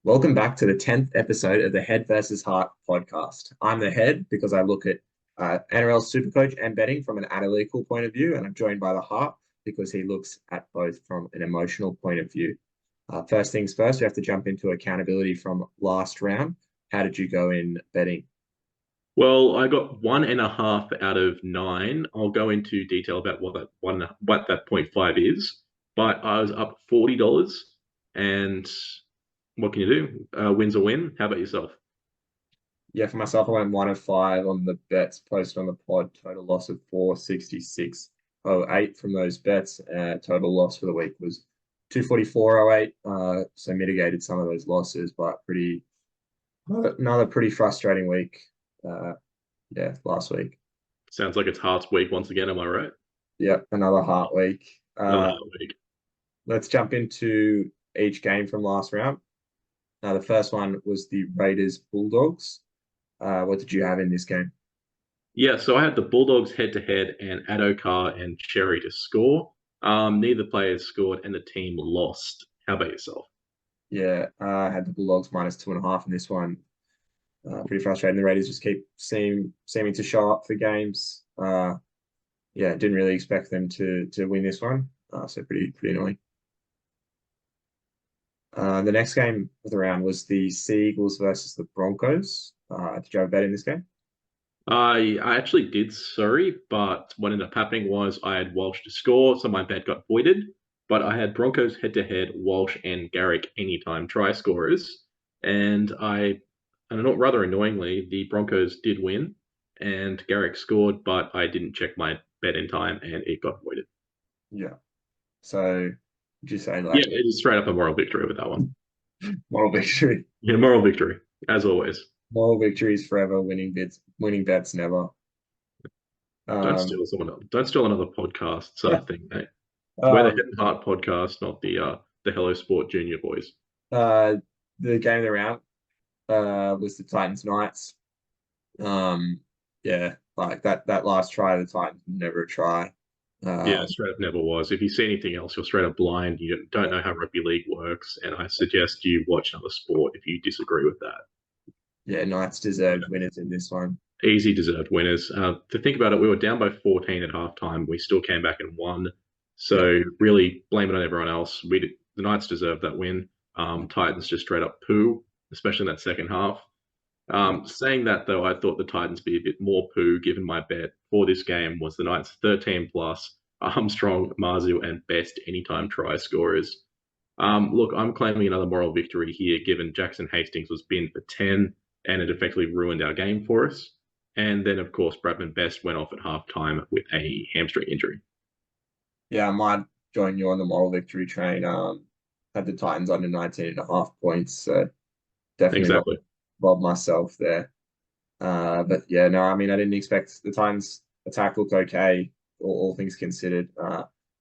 Welcome back to the 10th episode of the Head versus Heart podcast. I'm the head because I look at NRL Supercoach and betting from an analytical point of view, and I'm joined by the heart because he looks at both from an emotional point of view. First things first, we have to jump into accountability from last round. How did you go in betting? Well, I got 1.5 out of 9. I'll go into detail about what that 0.5 is, but I was up $40, and what can you do? Win's a win. How about yourself? Yeah, for myself, I went 1 of 5 on the bets posted on the pod. Total loss of 466.08 from those bets. Total loss for the week was 244.08. So mitigated some of those losses, but another pretty frustrating week. Uh, yeah, last week. Sounds like it's Hearts week once again. Am I right? Yep, another heart week. Another hard week. Let's jump into each game from last round. The first one was the Raiders Bulldogs. What did you have in this game? Yeah, so I had the Bulldogs head to head and Adokar and Cherry to score. Neither players scored and the team lost. How about yourself? Yeah, I had the Bulldogs -2.5 in this one. Pretty frustrating. The Raiders just keep seeming to show up for games. Yeah, didn't really expect them to win this one. So pretty annoying. The next game of the round was the Sea Eagles versus the Broncos. Did you have a bet in this game? I actually did Surrey, but what ended up happening was I had Walsh to score, so my bet got voided. But I had Broncos head to head, Walsh and Garrick anytime try scorers, and and not rather annoyingly, the Broncos did win, and Garrick scored, but I didn't check my bet in time, and it got voided. Yeah. So would you say Yeah, like it is straight up a moral victory with that one. moral victory? Yeah, moral victory as always. Moral victories forever, winning bets never. Don't Um, steal don't steal another podcast thing, mate. We're the Head um, and Heart podcast, not the Hello Sport Junior boys. uh, the game of the round was the Titans Knights. Yeah, like that last try of the Titans was never a try. Yeah, Um, straight up never was. If you see anything else, you're straight up blind. You don't know how rugby league works, and I suggest you watch another sport if you disagree with that. yeah, Knights deserved winners in this one. Easy deserved winners. To think about it, we were down by 14 at halftime. We still came back and won. Yeah, So really blame it on everyone else. The Knights deserved that win. Titans just straight up poo, especially in that second half. yeah, Saying that though, I thought the Titans be a bit more poo, given my bet for this game was the Knights 13 plus Armstrong, Marzu, and best anytime try scorers. Look, I'm claiming another moral victory here, given Jackson Hastings was binned for 10 and it effectively ruined our game for us. And then, of course, Bradman Best went off at halftime with a hamstring injury. yeah. I might join you on the moral victory train. Had the Titans under 19.5 points, so definitely Exactly. robbed myself there. But yeah, no, I mean, I didn't expect the Titans attack looked okay, all things considered.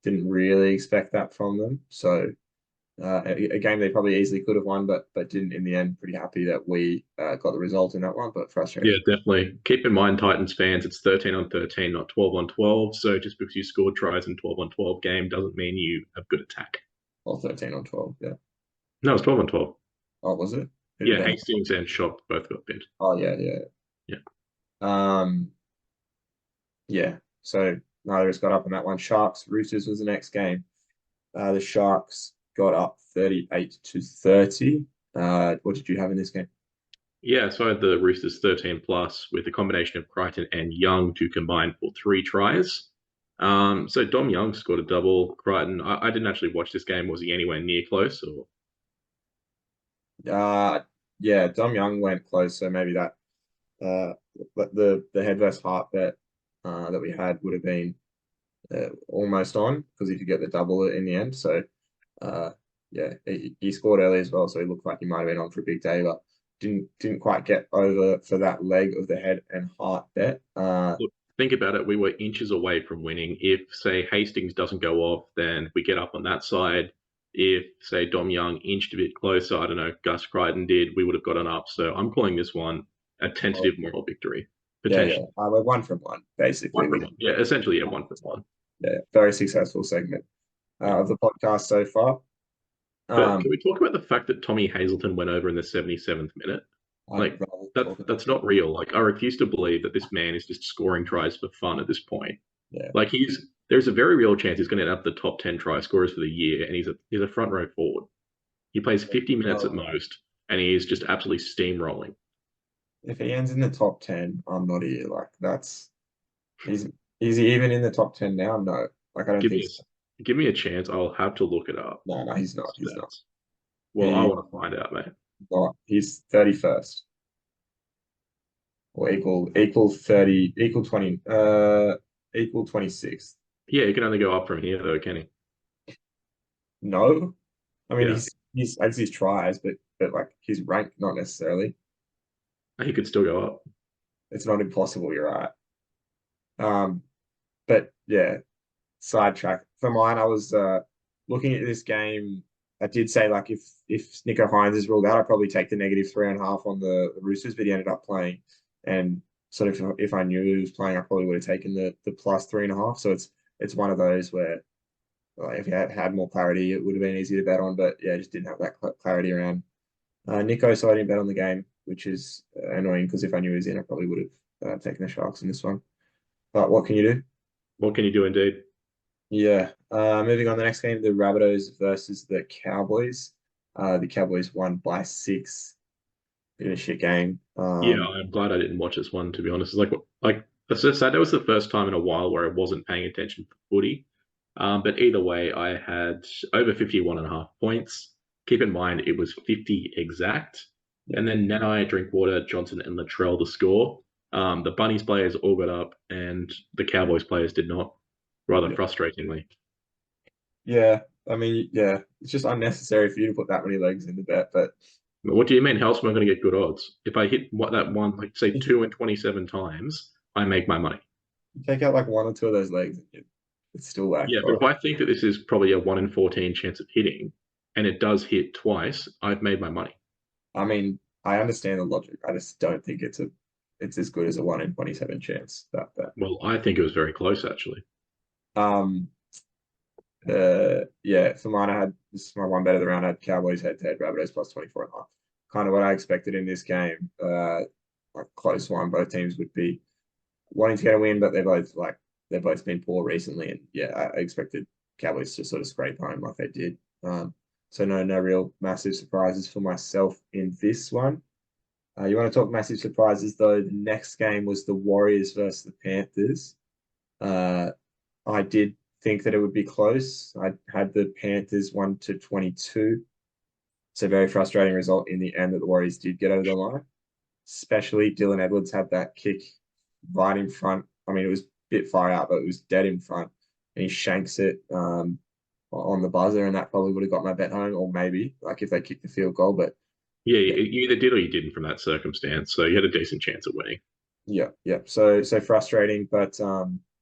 Didn't really expect that from them. So a game they probably easily could have won, but didn't in the end. Pretty happy that we got the result in that one, but Yeah, frustrating. definitely. Keep in mind, Titans fans, it's 13 on 13, not 12 on 12. So just because you scored tries in 12 on 12 game doesn't mean you have good attack. Or 13 on 12. Yeah. No, it's 12 on 12. Oh, was it? Who did Yeah, they have? Hastings and Shop both got pinned. Oh, yeah, yeah. Yeah. Um, yeah. So neither of us got up on that one. Sharks, Roosters was the next game. The Sharks got up 38-30. What did you have in this game? Yeah, so I had the Roosters 13 plus with a combination of Crichton and Young to combine for 3 tries. So Dom Young scored a double. Crichton, I didn't actually watch this game. Was he anywhere near close? Or Uh, yeah, Dom Young went close, so maybe that uh the head versus heart bet that we had would have been almost on because he could get the double in the end. So uh yeah, he scored early as well, so he looked like he might have been on for a big day, but didn't quite get over for that leg of the head and heart bet. look, think about it. We were inches away from winning. If, say, Hastings doesn't go off, then we get up on that side. If, say, Dom Young inched a bit closer, I don't know, Gus Crichton did, we would have gotten up. So I'm calling this one a tentative moral victory, Yeah, yeah. potentially. We're 1 from 1, basically. One We from one. Yeah, essentially, yeah, one from one. yeah, very successful segment Yeah. of the podcast so far. But Um, can we talk about the fact that Tommy Hazelton went over in the 77th minute? I'd Like rather that's talk about that's not real. Like I refuse to believe that this man is just scoring tries for fun at this point. yeah. Like there's a very real chance he's going to end up the top 10 try scorers for the year, and he's a front row forward. He plays 50 minutes at Oh, most, and he is just absolutely steamrolling. if he ends in the top 10, I'm not here. Like that's he's is he even in the top 10 now? No. Like I don't Give think me so. give me a chance. I'll have to look it up. No, no, he's not. He's not. Stats. Well, I He's want to find out, mate. not. He's 31st or equal 30 equal 20 equal 26th. Yeah, he can only go up from here, though, can he? No. I mean Yeah, he's as his tries, but like his rank not necessarily. he could still go up. It's not impossible, you're right. But yeah, sidetrack. For mine, I was looking at this game. I did say like if Nico Hines is ruled out, I'd probably take the -3.5 on the Roosters, but he ended up playing. And sort of if I knew he was playing, I probably would have taken the +3.5. So it's one of those where if you had more clarity, it would have been easy to bet on. But yeah, I just didn't have that clarity around Nico, so I didn't bet on the game, which is annoying because if I knew he was in, I probably would have taken the Sharks in this one. But what can you do? What can you do, indeed? Yeah. Moving on, the next game, the Rabbitohs versus the Cowboys. The Cowboys won by 6. Bit of a shit game. Yeah, I'm glad I didn't watch this one, to be honest. It's like that's just sad. That was the first time in a while where I wasn't paying attention to footy. But either way, I had over 51.5 points. Keep in mind, it was 50 exact. Yeah, And then Nanai, Drinkwater, Johnson, and Latrell to score. The Bunnies players all got up, and the Cowboys players did not, rather yeah, frustratingly. yeah. I mean, yeah, it's just unnecessary for you to put that many legs in the bet. But But what do you mean? How else am I going to get good odds? If I hit that one, like say if you 2 and 27 times, I make my money. take out like one or two of those legs, it's still like, Yeah, all but if right. I think that this is probably a 1 in 14 chance of hitting, and it does hit twice, I've made my money. I mean, I understand the logic. I just don't think it's as good as a 1 in 27 chance that bet. Well, I think it was very close, actually. Um, yeah, for mine, I had this is my one bet of the round. I had Cowboys head to head, Rabbitohs +24.5. Kind of what I expected in this game. Like close one. Both teams would be wanting to get a win, but they've both been poor recently, and yeah, I expected Cowboys to sort of scrape home like they did. So no real massive surprises for myself in this one. You want to talk massive surprises though? The next game was the Warriors versus the Panthers. Uh, I did think that it would be close. I had the Panthers 1-22. It's a very frustrating result in the end that the Warriors did get over the line. Especially Dylan Edwards had that kick right in front. I mean, it was a bit far out, but it was dead in front. And he shanks it on the buzzer, and that probably would have got my bet home, or maybe like if they kicked the field goal. But Yeah, yeah, you either did or you didn't from that circumstance, so you had a decent chance of winning. yeah. So frustrating, but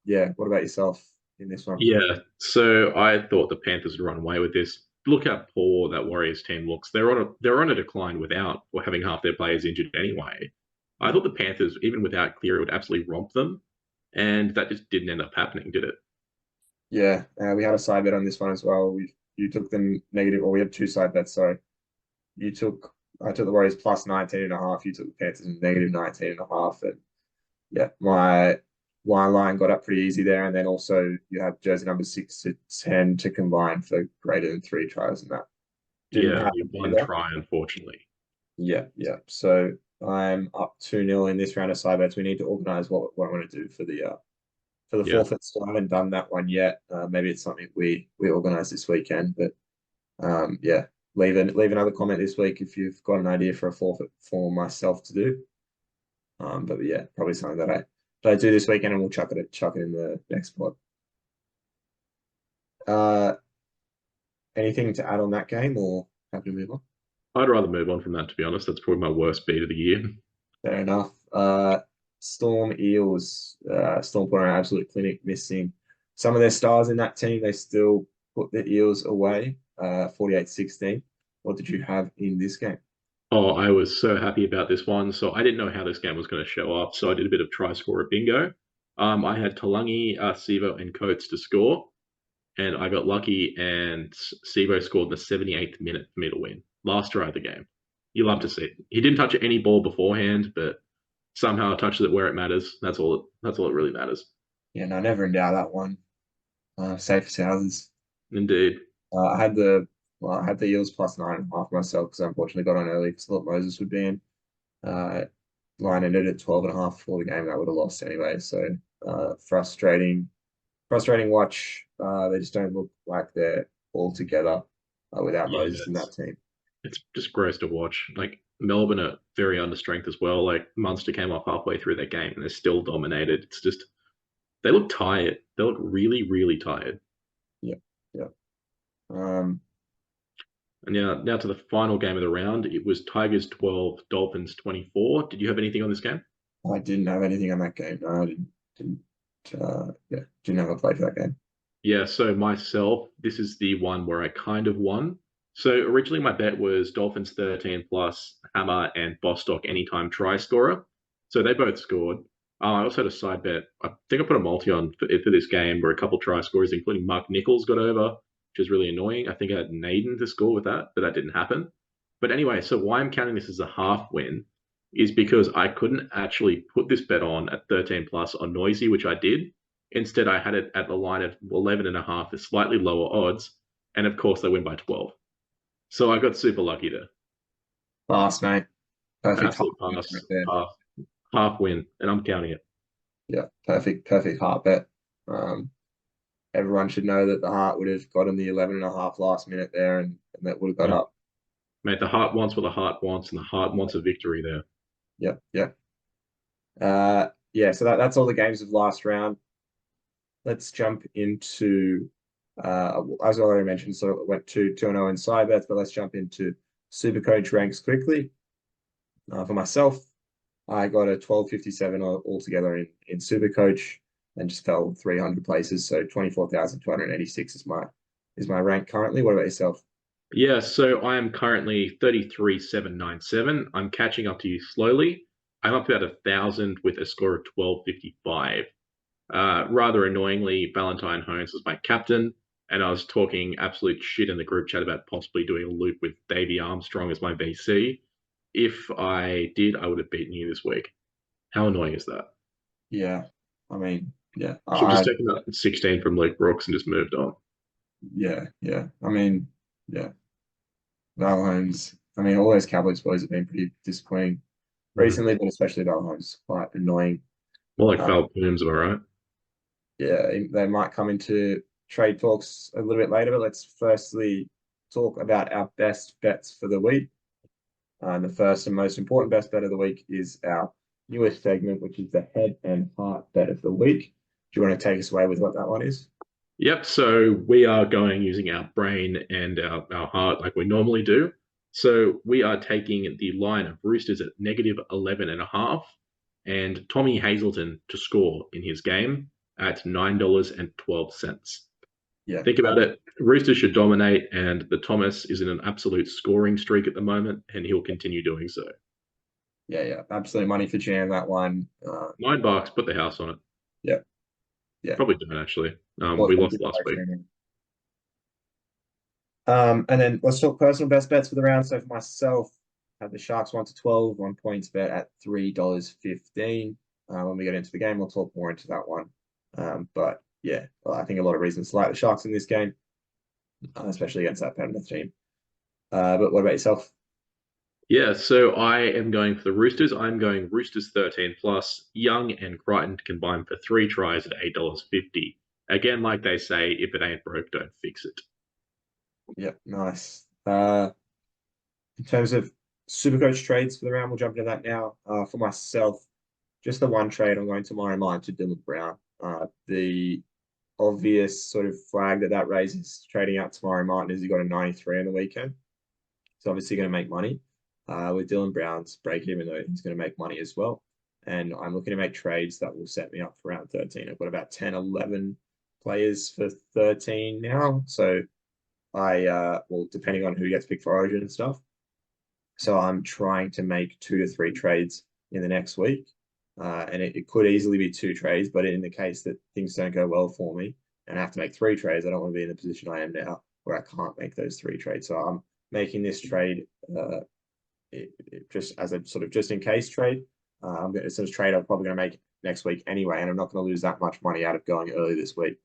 yeah. What about yourself in this one? Yeah, so I thought the Panthers would run away with this. Look how poor that Warriors team looks. They're on a decline without or having half their players injured anyway. I thought the Panthers, even without Cleary, would absolutely romp them, and that just didn't end up happening, did it? Yeah, we had a side bet on this one as well. You took the negative, or we had two side bets. So you took I took the Warriors +19.5. You took the Panthers -19.5, and yeah, my line got up pretty easy there. And then also you have jersey number 6 to 10 to combine for greater than 3 tries, and that didn't Yeah, only happen one either. try, unfortunately. Yeah. So I'm up 2-0 in this round of side bets. We need to organize what I want to do for the Yeah, forfeit. So I haven't done that one yet. Maybe it's something we organize this weekend. But yeah, leave another comment this week if you've got an idea for a forfeit for myself to do. But yeah, probably something that I do this weekend, and we'll chuck it in the next pod. Uh, anything to add on that game, or happy to move on? I'd rather move on from that, to be honest. That's probably my worst beat of the year. Fair enough. Storm Eels. Storm put on an absolute clinic, missing some of their stars in that team. They still put the Eels away, 48-16. What did you have in this game? Oh, I was so happy about this one. So I didn't know how this game was going to show up. So I did a bit of try scorer bingo. I had Talangi, Sivo, and Coates to score. and I got lucky, and Sibo scored in the 78th minute for me to win. Last try of the game. You love to see it. He didn't touch any ball beforehand, but somehow touches it where it matters. That's all. That's all it really matters. Yeah, no, never in doubt that one. Safe as houses. Indeed. I had the Eels plus 9.5 myself because I unfortunately got on early because I thought Moses would be in. Uh, Line ended at 12.5 before the game. That would have lost anyway. So frustrating watch. They just don't look like they're all together without Yeah, Moses in that team. it's just gross to watch. Like Melbourne are very under strength as well. Like Munster came off halfway through their game and they're still dominated. It's just they look tired. They look really, really tired. Yeah, yeah. Um, And now to the final game of the round. It was Tigers 12, Dolphins 24. Did you have anything on this game? I didn't have anything on that game. No, I didn't. Yeah, didn't have a play for that game. Yeah, so myself, this is the one where I kind of won. So originally my bet was Dolphins 13 plus Hammer and Bostock anytime try scorer. So they both scored. I also had a side bet. I think I put a multi on for this game where a couple try scorers, including Mark Nichols, got over, which is really annoying. I think I had Naden to score with that, but that didn't happen. But anyway, so why I'm counting this as a half win is because I couldn't actually put this bet on at 13 plus on Noisy, which I did. Instead, I had it at the line of 11.5, the slightly lower odds. And of course, they win by 12. So I got super lucky there. Pass, mate. Perfect Absolute half pass, right there. half win, and I'm counting it. Yeah, perfect heart bet. Um, Everyone should know that the heart would have gotten the 11.5 last minute there, and that would have got Yeah. up. Mate, the heart wants what the heart wants, and the heart wants a victory there. Yep, yep. Yeah. So that's all the games of last round. Let's jump into as I already mentioned. So it went 2-0 in side bets, but let's jump into Supercoach ranks quickly. For myself, I got a 1257 altogether in Supercoach and just fell 300 places. So 24,286 is my rank currently. What about yourself? Yeah, so I am currently 33,797. I'm catching up to you slowly. I'm up to about 1,000 with a score of 1255. Rather annoyingly, Valentine Holmes was my captain, and I was talking absolute shit in the group chat about possibly doing a loop with Davey Armstrong as my VC. If I did, I would have beaten you this week. How annoying is that? Yeah, I mean, yeah, Should have just taken that 16 from Luke Brooks and just moved on. yeah. I mean, yeah, Val Holmes. I mean, all those Cowboys boys have been pretty disappointing recently, but especially Val Holmes, quite annoying. More like Val Plumes, am I right? Yeah, they might come into trade talks a little bit later, but let's firstly talk about our best bets for the week. The first and most important best bet of the week is our newest segment, which is the head and heart bet of the week. Do you want to take us away with what that one is? Yep, so we are going using our brain and our heart like we normally do. So we are taking the line of Roosters at negative 11.5 and Tommy Hazelton to score in his game at $9.12. Yeah, Think about it. Roosters should dominate, and the Thomas is in an absolute scoring streak at the moment, and he'll continue doing so. yeah. Absolute money for Jam, that one. $9, put the house on it. Yeah. Probably don't actually. Well, We lost last week. And then let's talk personal best bets for the round. So for myself, I had the Sharks 1-12, 1 points bet at $3.15. When we get into the game, we'll talk more into that one. But yeah, well, I think a lot of reasons to like the Sharks in this game, especially against that Penrith team. But what about yourself? Yeah, so I am going for the Roosters. I'm going Roosters 13 plus. Young and Crichton combined for 3 tries at $8.50. Again, like they say, if it ain't broke, don't fix it. Yep, nice. In terms of Supercoach trades for the round, we'll jump into that now. For myself, just the one trade I'm going tomorrow night to Dylan Brown. The obvious sort of flag that raises trading out tomorrow Martin is he got a 93 on the weekend. It's obviously going to make money. With Dylan Brown's break, even though he's going to make money as well. And I'm looking to make trades that will set me up for round 13. I've got about 10, 11 players for 13 now. So well, depending on who gets picked for Origin and stuff. So I'm trying to make 2 to 3 trades in the next week. And it could easily be 2 trades, but in the case that things don't go well for me, and I have to make 3 trades, I don't want to be in the position I am now where I can't make those 3 trades. So I'm making this trade just as a sort of just in case trade. It's a trade I'm probably going to make next week anyway, and I'm not going to lose that much money out of going early this week.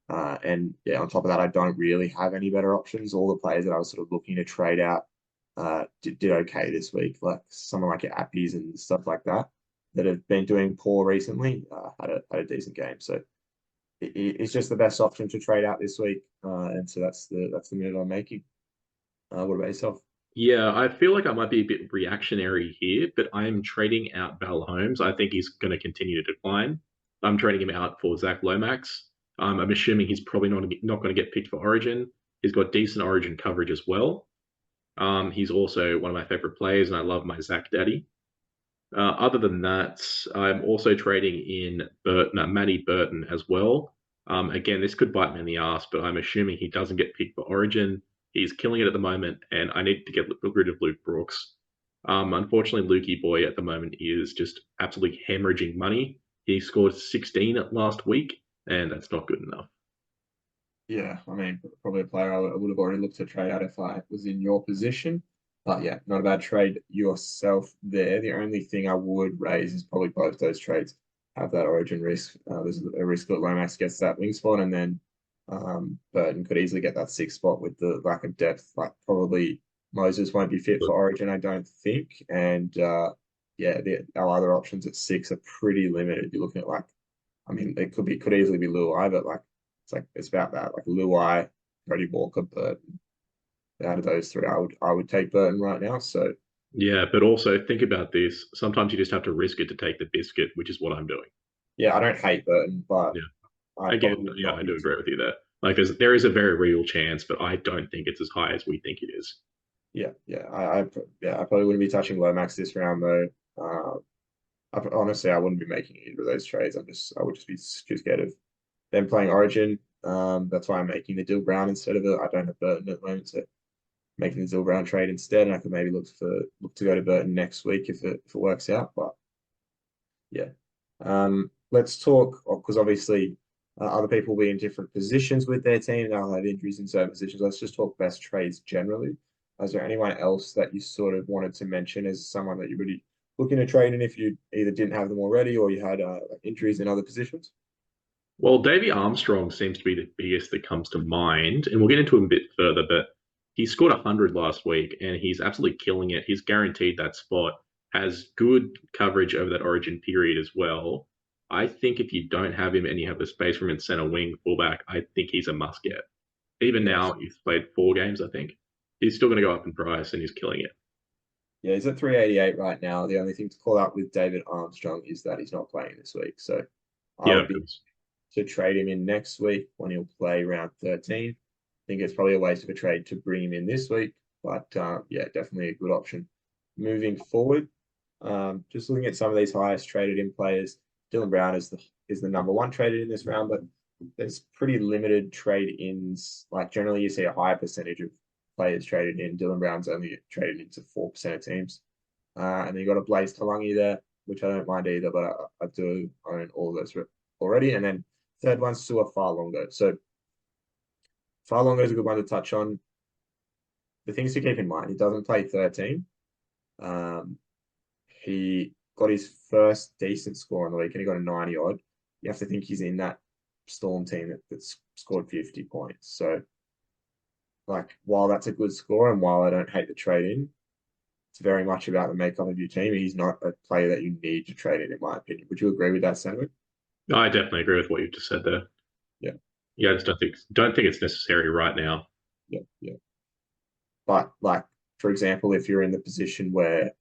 And yeah, on top of that, I don't really have any better options. All the players that I was sort of looking to trade out did okay this week, like someone like your Appies and stuff like that have been doing poor recently, had a decent game. So it's just the best option to trade out this week, and so that's the minute I'm making. What about yourself? Yeah, I feel like I might be a bit reactionary here, but I'm trading out Val Holmes. I think he's going to continue to decline. I'm trading him out for Zach Lomax. I'm assuming he's probably not going to get picked for Origin. He's got decent Origin coverage as well. He's also one of my favorite players, and I love my Zach Daddy. Other than that, I'm also trading in Matty Burton as well. Again, this could bite me in the ass, but I'm assuming he doesn't get picked for Origin. He's killing it at the moment, and I need to get rid of Luke Brooks. Unfortunately, Lukey Boy at the moment is just absolutely hemorrhaging money. He scored 16 last week, and that's not good enough. Yeah, I mean, probably a player I would have already looked to trade out if I was in your position. But yeah, not a bad trade yourself there. The only thing I would raise is probably both those trades have that Origin risk. There's a risk that Lomax gets that wing spot, and then Burton could easily get that 6th spot with the lack of depth. Like probably Moses won't be fit for Origin, I don't think. And yeah, our other options at 6 are pretty limited. You're looking at like, I mean, it could easily be Luai, but like it's about that. Like Luai, Cody Walker, Burton. Out of those 3, I would take Burton right now. So Yeah, but also think about this. Sometimes you just have to risk it to take the biscuit, which is what I'm doing. yeah, I don't hate Burton, but Yeah. I Again, probably would yeah, not I be. do agree with you there. Like, there is a very real chance, but I don't think it's as high as we think it is. Yeah, yeah, I probably wouldn't be touching Lomax this round though. Honestly, I wouldn't be making either of those trades. I would just be too scared of them playing Origin. That's why I'm making the Dill Brown instead of it. I don't have Burton at the moment, so making the Dill Brown trade instead, and I could maybe look to go to Burton next week if it works out. But yeah. Let's talk because obviously other people will be in different positions with their team. They'll have injuries in certain positions. Let's just talk best trades generally. Is there anyone else that you sort of wanted to mention as someone that you're really looking to trade in if you either didn't have them already or you had injuries in other positions? Well, Davey Armstrong seems to be the biggest that comes to mind, and we'll get into him a bit further, but he scored 100 last week, and he's absolutely killing it. He's guaranteed that spot, has good coverage over that Origin period as well. I think if you don't have him and you have the space for him in center wing, fullback, I think he's a must get. Even Yes. now, he's played 4 games, I think. He's still going to go up in price, and he's killing it. Yeah, he's at 388 right now. The only thing to call out with David Armstrong is that he's not playing this week. So I Yeah, would of be course. to trade him in next week when he'll play round 13. I think it's probably a waste of a trade to bring him in this week, but yeah, definitely a good option. Moving forward, just looking at some of these highest traded in players, Dylan Brown is the number 1 traded in this round, but there's pretty limited trade ins. Like generally, you see a higher percentage of players traded in. Dylan Brown's only traded into 4% of teams, and then you got a Blaze Talangi there, which I don't mind either, but I do own all of those already. And then third one's Sua Farlongo. So Farlongo is a good one to touch on. The things to keep in mind, he doesn't play 13. Um, he got his first decent score on the week and he got a 90 odd. You have to think he's in that Storm team that's scored 50 points. So, like, while that's a good score and while I don't hate the trade in, it's very much about the makeup of your team. He's not a player that you need to trade in my opinion. Would you agree with that sentiment? I definitely agree with what you just said there. Yeah, Yeah, I just don't think it's necessary right now. yeah, yeah. But like, for example, if you're in the position where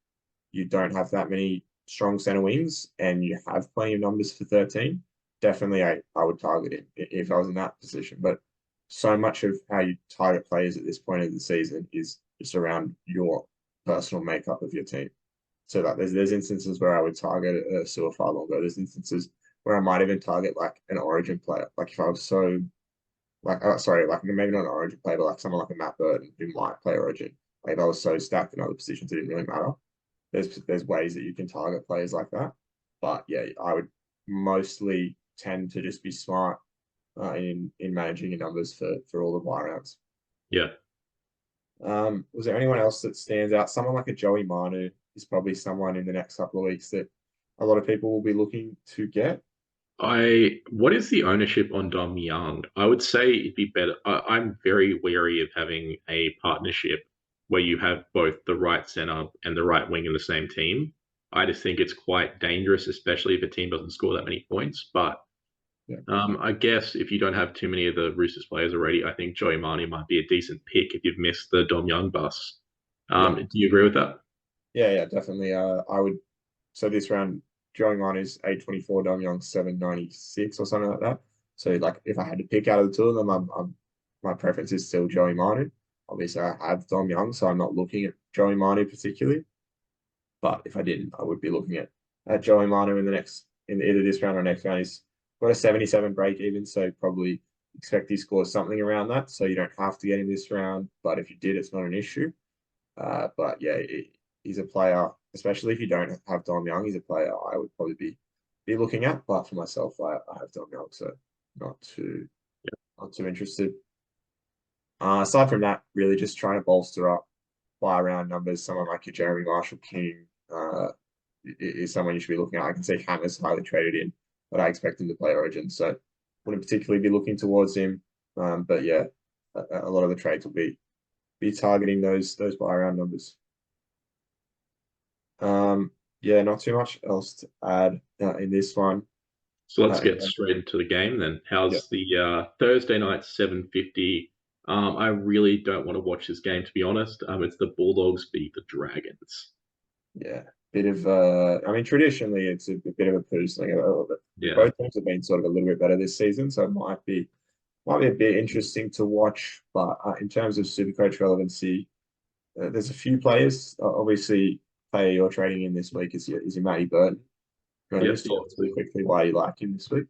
you don't have that many strong center wings and you have plenty of numbers for 13, definitely I would target him if I was in that position. But so much of how you target players at this point of the season is just around your personal makeup of your team. So that there's instances where I would target a Suafar longer. There's instances where I might even target like an Origin player. Like if I was so like sorry, like maybe not an Origin player, but like someone like a Matt Burton who might play Origin. Like if I was so stacked in other positions, it didn't really matter. There's ways that you can target players like that. But yeah, I would mostly tend to just be smart in managing your numbers for all the buy rounds. Yeah. Was there anyone else that stands out? Someone like a Joey Manu is probably someone in the next couple of weeks that a lot of people will be looking to get. What is the ownership on Dom Young? I would say it'd be better. I'm very wary of having a partnership where you have both the right center and the right wing in the same team. I just think it's quite dangerous, especially if a team doesn't score that many points. But Yeah. I guess if you don't have too many of the Roosters players already, I think Joey Manu might be a decent pick if you've missed the Dom Young bus. Yeah. Do you agree with that? Yeah, definitely. I would. So this round, Joey Manu is 824, Dom Young 796 or something like that. So like, if I had to pick out of the two of them, my preference is still Joey Manu. Obviously, I have Dom Young, so I'm not looking at Joey Manu particularly. But if I didn't, I would be looking at Joey Manu in either this round or next round. He's got a 77 break even, so probably expect he scores something around that. So you don't have to get him this round, but if you did, it's not an issue. But yeah, he's a player, especially if you don't have Dom Young, he's a player I would probably be looking at. But for myself, I have Dom Young, so not too not too interested. Aside from that, really just trying to bolster up buy around numbers. Someone like your Jeremy Marshall King is someone you should be looking at. I can see Hammer's highly traded in, but I expect him to play Origin, so wouldn't particularly be looking towards him. But yeah, a lot of the trades will be targeting those buy around numbers. Yeah, not too much else to add in this one. So let's get straight into the game then. Yeah, How's the Thursday night 7:50? I really don't want to watch this game to be honest. It's the Bulldogs beat the Dragons. yeah. Bit of I mean, traditionally it's a bit of a poo sling. Yeah. Both teams have been sort of a little bit better this season, so it might be a bit interesting to watch. But in terms of Supercoach relevancy, there's a few players. Obviously, player you're trading in this week is your Matty Burton. You want to Yep. just talk to me quickly why you like him this week?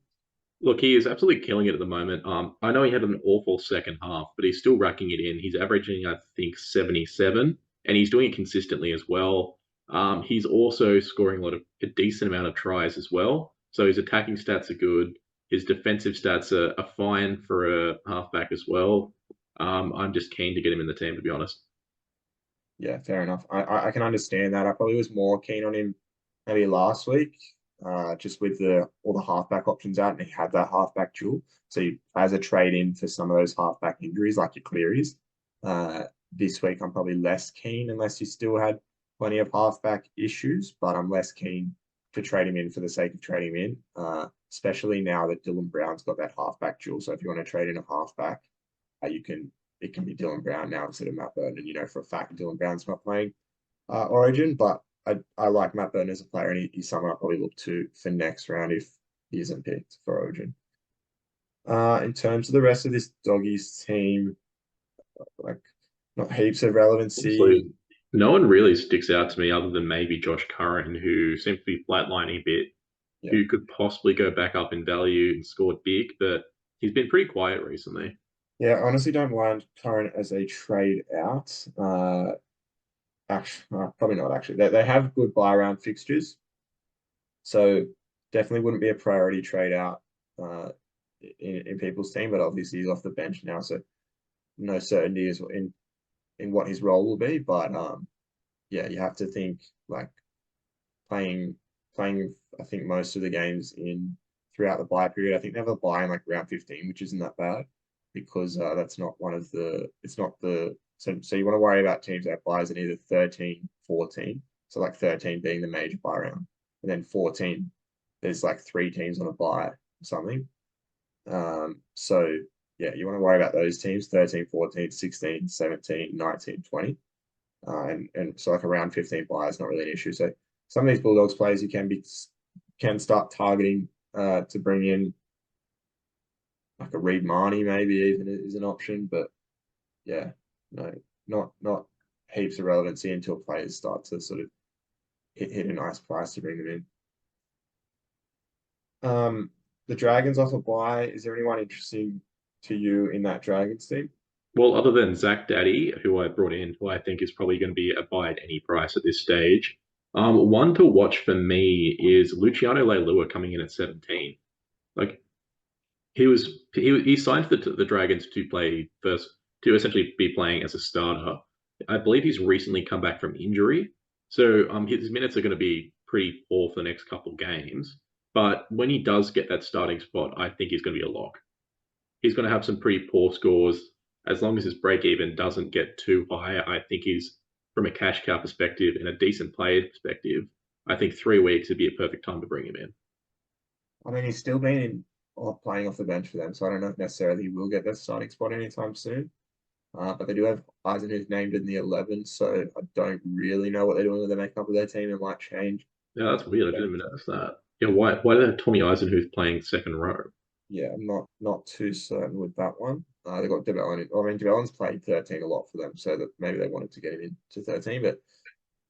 Look, he is absolutely killing it at the moment. I know he had an awful second half, but he's still racking it in. He's averaging, I think, 77, and he's doing it consistently as well. He's also scoring a decent amount of tries as well. So his attacking stats are good. His defensive stats are fine for a halfback as well. I'm just keen to get him in the team, to be honest. Yeah, fair enough. I can understand that. I probably was more keen on him maybe last week, just with the all the halfback options out, and he had that halfback duel. So as a trade in for some of those halfback injuries, like your Clearys, this week I'm probably less keen unless you still had plenty of halfback issues. But I'm less keen to trade him in for the sake of trading him in, especially now that Dylan Brown's got that halfback duel. So if you want to trade in a halfback, you can it can be Dylan Brown now instead of Matt Burton. And you know for a fact Dylan Brown's not playing Origin, but I like Matt Burton as a player, and he's someone I'll probably look to for next round if he isn't picked for Origin. In terms of the rest of this doggies team, like not heaps of relevancy. Honestly, no one really sticks out to me other than maybe Josh Curran, who seems to be flatlining a bit, Yeah, who could possibly go back up in value and score big, but he's been pretty quiet recently. yeah. I honestly don't mind Current as a trade out. Actually, probably not actually. They have good buy round fixtures, so definitely wouldn't be a priority trade out in people's team. But obviously he's off the bench now, so no certainty is in what his role will be. But yeah, you have to think like playing playing. I think most of the games in throughout the bye period. I think they have a bye in like round 15, which isn't that bad because that's not one of the. It's not the so you want to worry about teams that have buys in either 13, 14. So like 13 being the major buy round, and then 14 there's like three teams on a buy or something. So yeah, you want to worry about those teams 13, 14, 16, 17, 19, 20. And so like around 15 buys is not really an issue. So some of these Bulldogs players you can start targeting to bring in like a Reed Marnie maybe even is an option, but yeah, no, not heaps of relevancy until players start to sort of hit a nice price to bring them in. The Dragons off a buy. Is there anyone interesting to you in that Dragons team? Well, other than Zach Daddy, who I brought in, who I think is probably going to be a buy at any price at this stage, one to watch for me is Luciano Leilua coming in at 17. Like He signed for the Dragons to play first, to essentially be playing as a starter. I believe he's recently come back from injury, so his minutes are going to be pretty poor for the next couple games. But when he does get that starting spot, I think he's going to be a lock. He's going to have some pretty poor scores. As long as his break even doesn't get too high, I think he's, from a cash cow perspective and a decent player perspective, I think 3 weeks would be a perfect time to bring him in. I mean, he's still been playing off the bench for them, so I don't know if necessarily he will get that starting spot anytime soon. But they do have Eisenhuth named in the 11, so I don't really know what they're doing with the makeup of their team. It might change. Yeah, that's weird. I didn't even notice that. Yeah, why did they have Tommy Eisenhuth playing second row? Yeah, I'm not too certain with that one. They got DeBellin. I mean, DeBellin's played 13 a lot for them, so that maybe they wanted to get him into 13. But a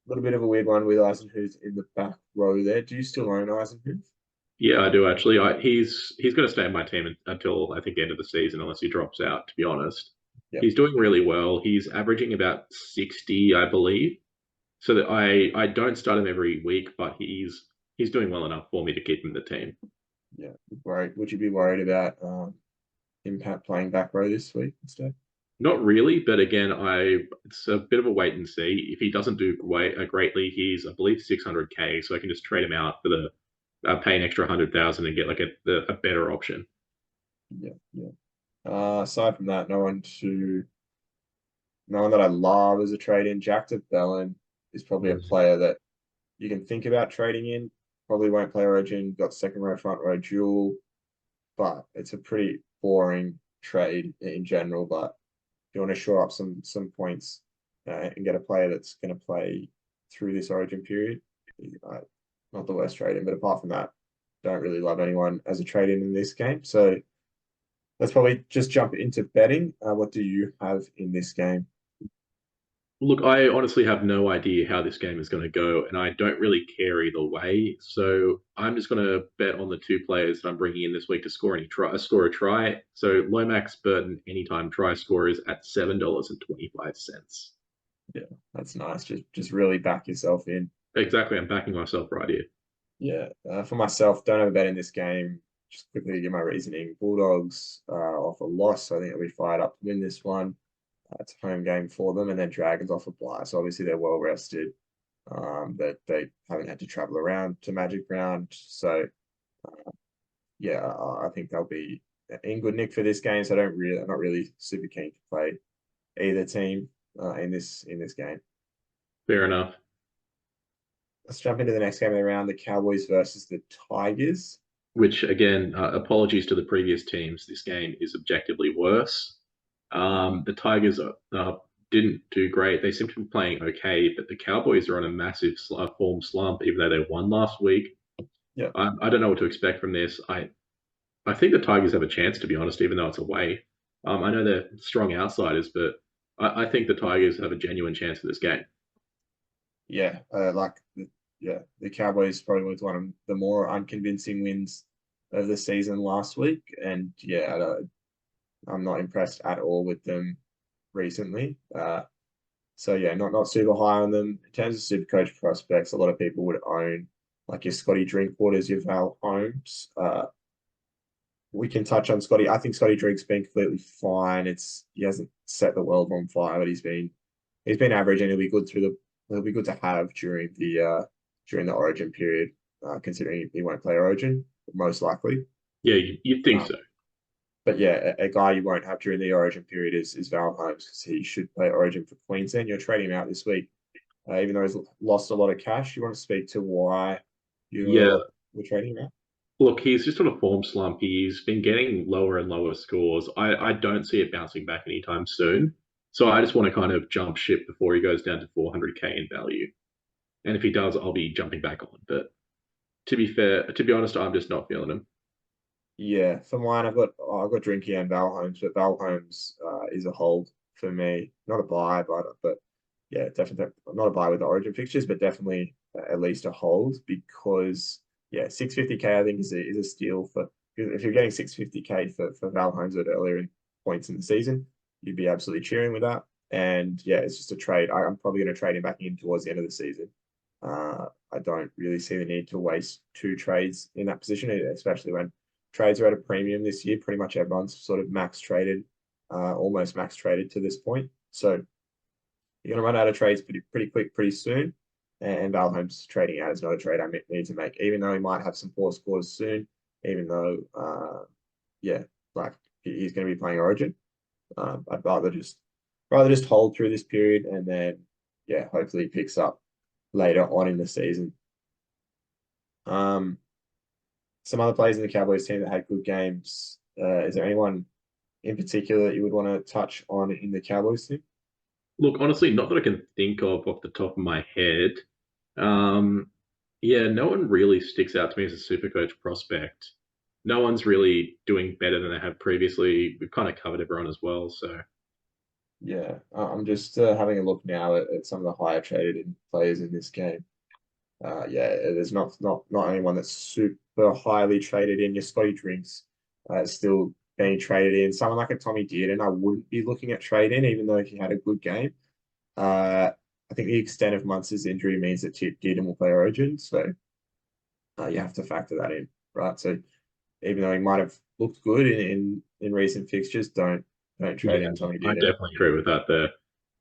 little bit of a weird one with Eisenhuth in the back row there. Do you still own Eisenhuth? Yeah, I do actually. He's going to stay in my team until I think the end of the season, unless he drops out. To be honest, Yeah, he's doing really well. He's averaging about 60, I believe. So that I don't start him every week, but he's doing well enough for me to keep him in the team. yeah. Worried? Would you be worried about Impact playing back row this week instead? Not really, but again, I it's a bit of a wait and see. If he doesn't do greatly, he's I believe 600k, so I can just trade him out for the pay an extra 100,000 and get like a better option. Yeah, yeah. Aside from that, no one that I love as a trade in. Jack DeBellin is probably a player that you can think about trading in. Probably won't play Origin. Got second row, front row dual, but it's a pretty boring trade in general. But if you want to shore up some points and get a player that's going to play through this Origin period, uh, not the worst trade in. But apart from that, don't really love anyone as a trade in this game. So let's probably just jump into betting. What do you have in this game? Look, I honestly have no idea how this game is going to go, and I don't really care either way. So I'm just going to bet on the two players that I'm bringing in this week to score a try. So Lomax Burton anytime try score is at $7.25. Yeah, that's nice. Just really back yourself in. Exactly, I'm backing myself right here. Yeah. For myself, don't have a bet in this game. Just quickly give my reasoning. Bulldogs off a loss. So I think they'll be fired up to win this one. It's a home game for them, and then Dragons off a bye. So obviously they're well rested. But they haven't had to travel around to Magic Round. So yeah, I think they'll be in good nick for this game. So I'm not really super keen to play either team in this game. Fair enough. Let's jump into the next game of the round, the Cowboys versus the Tigers. Which again, apologies to the previous teams. This game is objectively worse. The Tigers didn't do great. They seem to be playing okay, but the Cowboys are on a massive form slump, even though they won last week. Yeah. I don't know what to expect from this. I think the Tigers have a chance, to be honest, even though it's away. I know they're strong outsiders, but I think the Tigers have a genuine chance for this game. Yeah, the Cowboys probably was one of the more unconvincing wins of the season last week, and yeah, I'm not impressed at all with them recently. So yeah, not super high on them in terms of Supercoach prospects. A lot of people would own like your Scotty Drinkwaters, your Val Holmes. We can touch on Scotty. I think Scotty Drink's been completely fine. He hasn't set the world on fire, but he's been average, and he'll be good to have during the Origin period, considering he won't play Origin most likely. Yeah, you'd think so. But yeah, a guy you won't have during the Origin period is Val Holmes because he should play Origin for Queensland. You're trading him out this week, even though he's lost a lot of cash. You want to speak to why Yeah, we're trading him out? look, he's just on a form slump. He's been getting lower and lower scores. I don't see it bouncing back anytime soon. So I just want to kind of jump ship before he goes down to 400k in value. And if he does, I'll be jumping back on. But to be honest, I'm just not feeling him. Yeah, for mine, I've got Drinky and Val Holmes, but Val Holmes is a hold for me. Not a buy, but yeah, definitely not a buy with the Origin fixtures, but definitely at least a hold because yeah, 650k I think is a steal for if you're getting 650k for Val Holmes at earlier in points in the season, you'd be absolutely cheering with that. And yeah, it's just a trade. I'm probably going to trade him back in towards the end of the season. I don't really see the need to waste two trades in that position, especially when trades are at a premium this year. Pretty much everyone's sort of max traded, almost max traded to this point. So you're going to run out of trades pretty quick, pretty soon. And Valheim's trading out is not a trade I need to make, even though he might have some poor scores soon. Even though, yeah, like he's going to be playing Origin. I'd rather just hold through this period and then, yeah, hopefully he picks up later on in the season. Some other players in the Cowboys team that had good games. Is there anyone in particular that you would want to touch on in the Cowboys team? Look, honestly, not that I can think of off the top of my head. Yeah, no one really sticks out to me as a Supercoach prospect. No one's really doing better than they have previously. We've kind of covered everyone as well, so Yeah, I'm just having a look now at some of the higher traded players in this game. Yeah, there's not anyone that's super highly traded in. Your Scotty Drinks still being traded in. Someone like a Tommy Dearden, I wouldn't be looking at trading, even though he had a good game. I think the extent of Munster's injury means that Dearden will play Origin, so you have to factor that in, right? So even though he might have looked good in recent fixtures, don't trade yeah, in Tommy I Dearden. definitely agree with that there.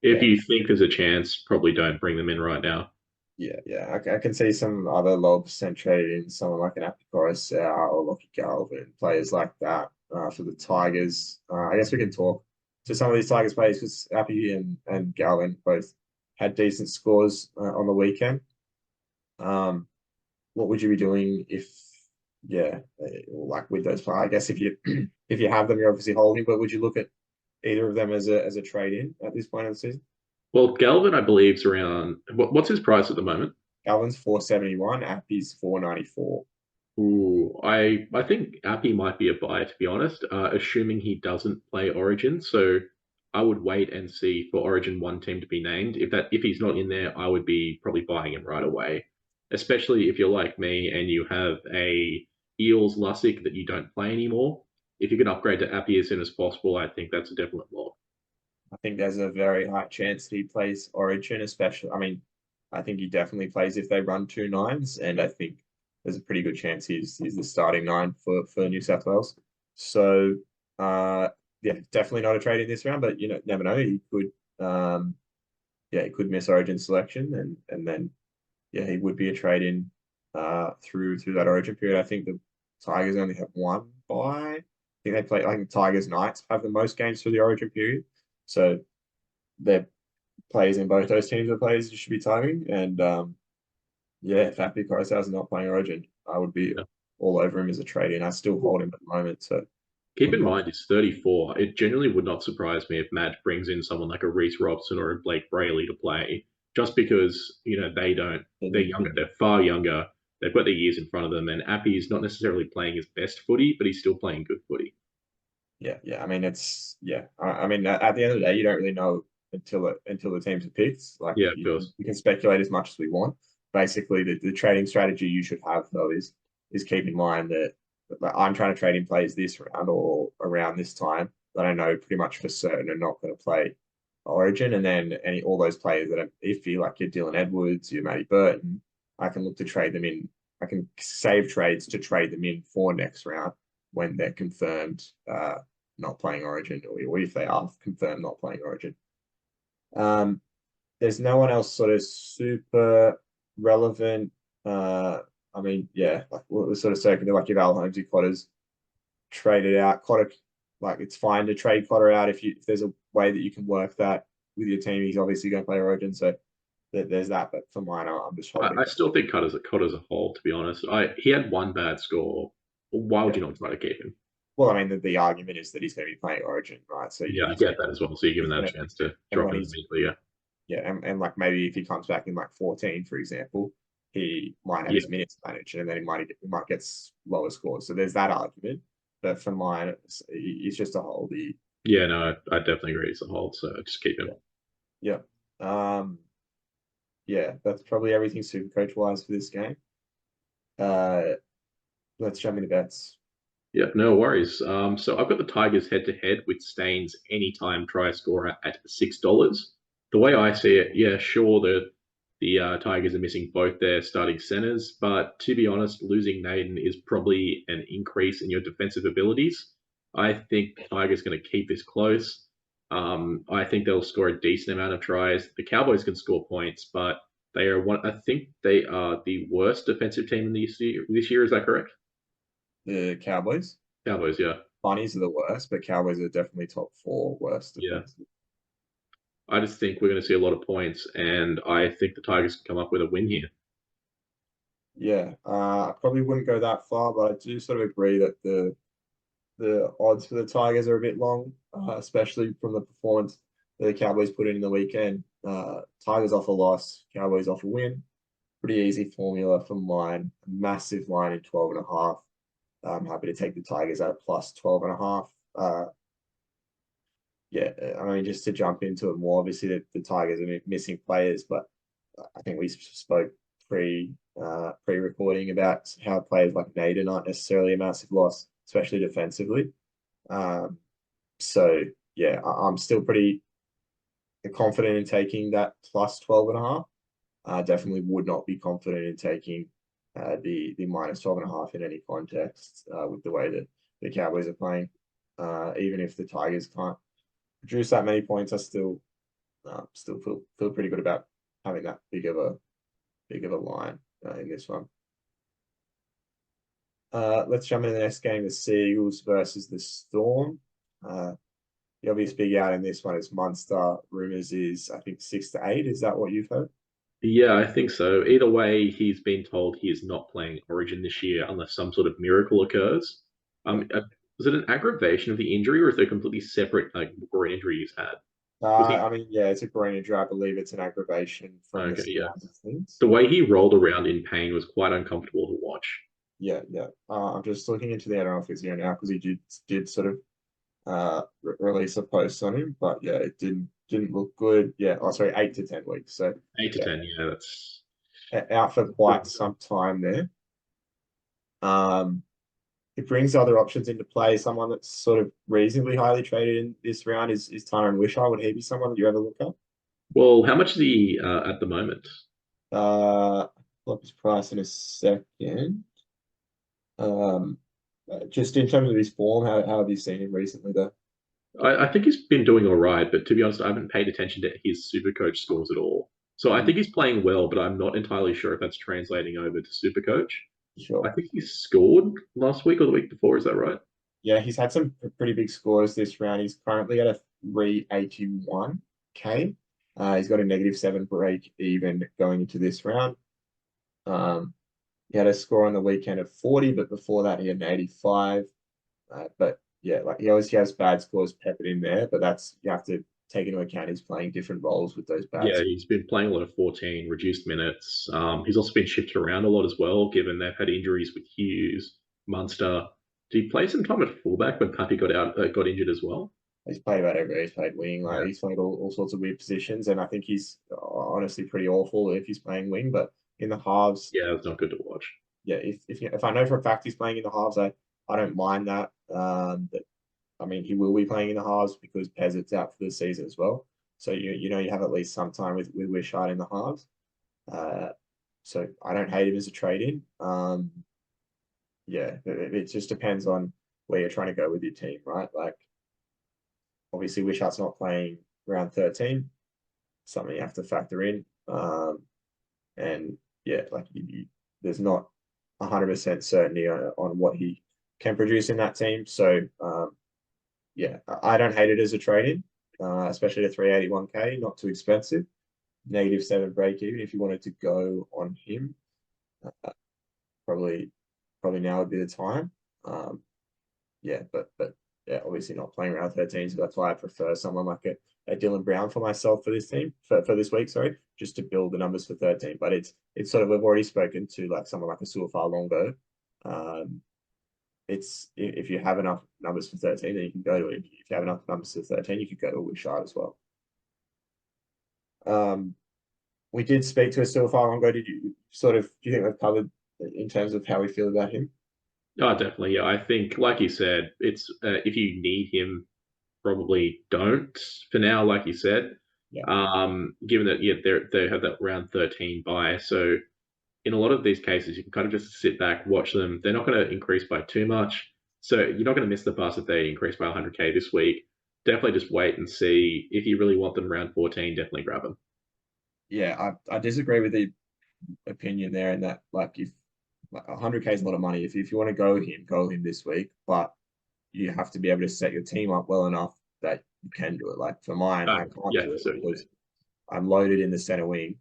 If Yeah, you think there's a chance, probably don't bring them in right now. yeah. I can see some other low percent traded in someone like an Apicor or Lockie Galvin, players like that for the Tigers. I guess we can talk to some of these Tigers players because Appy and Galvin both had decent scores on the weekend. What would you be doing if, yeah, like with those players? I guess if you if you have them, you're obviously holding, but would you look at either of them as a trade in at this point of the season? Well, Galvin, I believe, is around what's his price at the moment? Galvin's 471, Appy's 494. Ooh, I think Appy might be a buy to be honest, assuming he doesn't play Origin. So I would wait and see for Origin one team to be named. If he's not in there, I would be probably buying him right away. Especially if you're like me and you have a Eels Lussick that you don't play anymore. If you can upgrade to Appy as soon as possible, I think that's a definite lock. I think there's a very high chance that he plays Origin, especially. I mean, I think he definitely plays if they run two nines, and I think there's a pretty good chance he's the starting nine for New South Wales. So, yeah, definitely not a trade in this round, but you know, never know. He could, yeah, he could miss Origin selection, and then yeah, he would be a trade in through that Origin period. I think the Tigers only have one bye. I think they play like the Tigers Knights have the most games for the Origin period. So their players in both those teams are players you should be targeting. And yeah, if Happy Coruscant is not playing Origin, I would be Yeah. all over him as a trade in. I still hold him at the moment, so Keep would in not. mind, he's 34. It genuinely would not surprise me if Matt brings in someone like a Reece Robson or a Blake Brayley to play, just because they don't. They're younger. They're far younger. They've got their years in front of them, and Appy's not necessarily playing his best footy, but he's still playing good footy. Yeah. I mean, it's yeah. I mean, at the end of the day, you don't really know until the teams are picked. Like Yeah, of you can course. we can speculate as much as we want. Basically, the trading strategy you should have though is keep in mind that like, I'm trying to trade in players this round or around this time that I know pretty much for certain are not going to play Origin, and then all those players that are iffy, like your Dylan Edwards, your Matty Burton, I can look to trade them in. I can save trades to trade them in for next round when they're confirmed not playing Origin, or if they are confirmed not playing Origin. Um, there's no one else sort of super relevant. I mean, yeah, like we're sort of circling like your Al Holmesy Cotter's traded out. Cotter, like it's fine to trade Cotter out if there's a way that you can work that with your team. He's obviously going to play Origin, so there's that. But for mine, I'm just holding. I still think Cutter's a hold, to be honest. He had one bad score. Why would Yeah. you not try to keep him? Well, I mean, the argument is that he's going to be playing Origin, right? So Yeah, I he's get that as well. So you're giving that going a to, chance to and drop when him he's immediately. Yeah. yeah, and like maybe if he comes back in like 14, for example, he might have Yeah. his minutes managed, and then he might get lower scores. So there's that argument. But for mine, he's just a hold. Yeah, no, I definitely agree. It's a hold, so just keep him. Yeah. Yeah, that's probably everything super coach wise for this game. Uh, let's jump into bets. Yeah, no worries. So I've got the Tigers head to head with Staines anytime try scorer at $6. The way I see it, yeah, sure, The Tigers are missing both their starting centers, but to be honest, losing Naden is probably an increase in your defensive abilities. I think the Tigers are going to keep this close. I think they'll score a decent amount of tries. The Cowboys can score points, but they are one. I think they are the worst defensive team in this year. This year, is that correct? The Cowboys. Cowboys, yeah, Bunnies are the worst, but Cowboys are definitely top four worst yeah. defensive. I just think we're going to see a lot of points, and I think the Tigers can come up with a win here. Yeah, I probably wouldn't go that far, but I do sort of agree that the odds for the Tigers are a bit long, especially from the performance that the Cowboys put in the weekend. Tigers off a loss, Cowboys off a win. Pretty easy formula for mine. A massive line in 12.5. I'm happy to take the Tigers at plus 12.5. Yeah, I mean, just to jump into it more, obviously the Tigers are missing players, but I think we spoke pre-recording about how players like Naden aren't necessarily a massive loss, especially defensively. Um, so yeah, I'm still pretty confident in taking that plus 12.5. Definitely would not be confident in taking the minus 12.5 in any context with the way that the Cowboys are playing. Even if the Tigers can't produce that many points, I still feel pretty good about having that big of a line in this one. Let's jump into the next game, the Seagulls versus the Storm. The obvious big out in this one is Munster. Rumors is, I think, 6 to 8. Is that what you've heard? Yeah, I think so. Either way, he's been told he is not playing Origin this year unless some sort of miracle occurs. Was it an aggravation of the injury, or is there a completely separate like groin injury he's had? Was he I mean, yeah, it's a groin injury. I believe it's an aggravation from the okay? Yeah, sound of things. the way he rolled around in pain was quite uncomfortable to watch. Yeah, yeah. I'm just looking into the NRL physio now because he did sort of release a post on him, but yeah, it didn't look good. Yeah, oh sorry, 8 to 10 weeks. So 8 to yeah, 10, yeah, that's out for quite some time there. Um, it brings other options into play. Someone that's sort of reasonably highly traded in this round is Tyron Wishart. Would he be someone that you ever look up? well. How much is he at the moment? Look his price in a second. Um, just in terms of his form, how have you seen him recently though? I think he's been doing all right, but to be honest, I haven't paid attention to his Supercoach scores at all. So I think he's playing well, but I'm not entirely sure if that's translating over to Supercoach. I Sure. think he scored last week or the week before. Is that right? Yeah, he's had some pretty big scores this round. He's currently at a 381K. He's got a -7 break even going into this round. Um, he had a score on the weekend of 40, but before that he had an 85. But yeah, like he always has bad scores peppered in there, but that's you have to take into account he's playing different roles with those bad Yeah, scores. he's been playing a lot of 14, reduced minutes. He's also been shifted around a lot as well, given they've had injuries with Hughes, Munster. Did he play some time at fullback when Pappy got injured as well? He's played about everywhere. He's played wing, like Yeah, he's played all sorts of weird positions, and I think he's honestly pretty awful if he's playing wing. But in the halves, yeah, it's not good to watch. yeah, if I know for a fact he's playing in the halves, I don't mind that. But I mean, he will be playing in the halves because Pezzet's out for the season as well. So you know you have at least some time with Wishart in the halves. Uh, so I don't hate him as a trade in. Yeah, it just depends on where you're trying to go with your team, right? Like obviously Wishart's not playing round 13, something you have to factor in. And yeah, like there's not 100% certainty on what he can produce in that team. So yeah, I don't hate it as a trade in, especially at 381K, not too expensive. -7 break even if you wanted to go on him. Uh, probably probably now would be the time. Um, yeah, but yeah, obviously not playing round 13, so that's why I prefer someone like a Dylan Brown for myself for this team for this week, sorry, just to build the numbers for 13. But it's sort of we've already spoken to like someone like a Suafar Longo. Um, it's if you have enough numbers for 13, then you can go to it. If you have enough numbers for 13, you could go to a Wishart as well. Um, we did speak to a Suafar Longo. Did you sort of do you think we've covered in terms of how we feel about him? Oh, definitely. Yeah, I think, like you said, it's if you need him, probably don't for now. Like you said, Yeah. Given that they have that round 13 bye, so in a lot of these cases, you can kind of just sit back, watch them. They're not going to increase by too much. So you're not going to miss the bus if they increase by 100K this week. Definitely just wait and see. If you really want them round 14, definitely grab them. Yeah, I disagree with the opinion there in that like if like 100K is a lot of money. If you want to go him this week, but you have to be able to set your team up well enough that you can do it. Like for mine, I can't Yeah, do it so because I'm loaded in the center wing.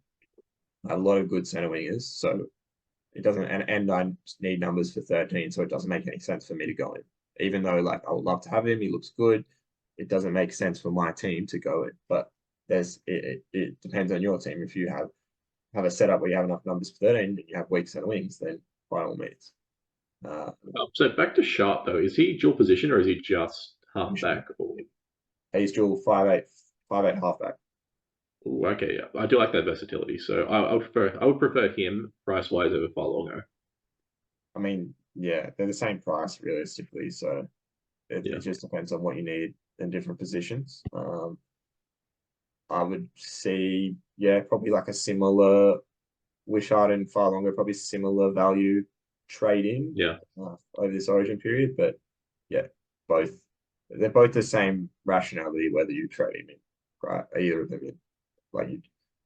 I have a lot of good center wingers, so it doesn't and I need numbers for 13, so it doesn't make any sense for me to go in. Even though like I would love to have him, he looks good. It doesn't make sense for my team to go in. But it depends on your team. If you have a setup where you have enough numbers for 13 and you have weak center wings, then by all means. Uh, so back to Sharp though. Is he dual position or is he just halfback? he's dual 5'8", halfback. Ooh, okay, yeah, I do like that versatility. So I would prefer him price wise over Farlogo. I mean, yeah, they're the same price realistically, so it Yeah, just depends on what you need in different positions. I would see, yeah, probably like a similar Wishart and far longer, probably similar value trading yeah. over this origin period. But yeah, both they're both the same rationality whether you trade him in, right? Either of them in, like you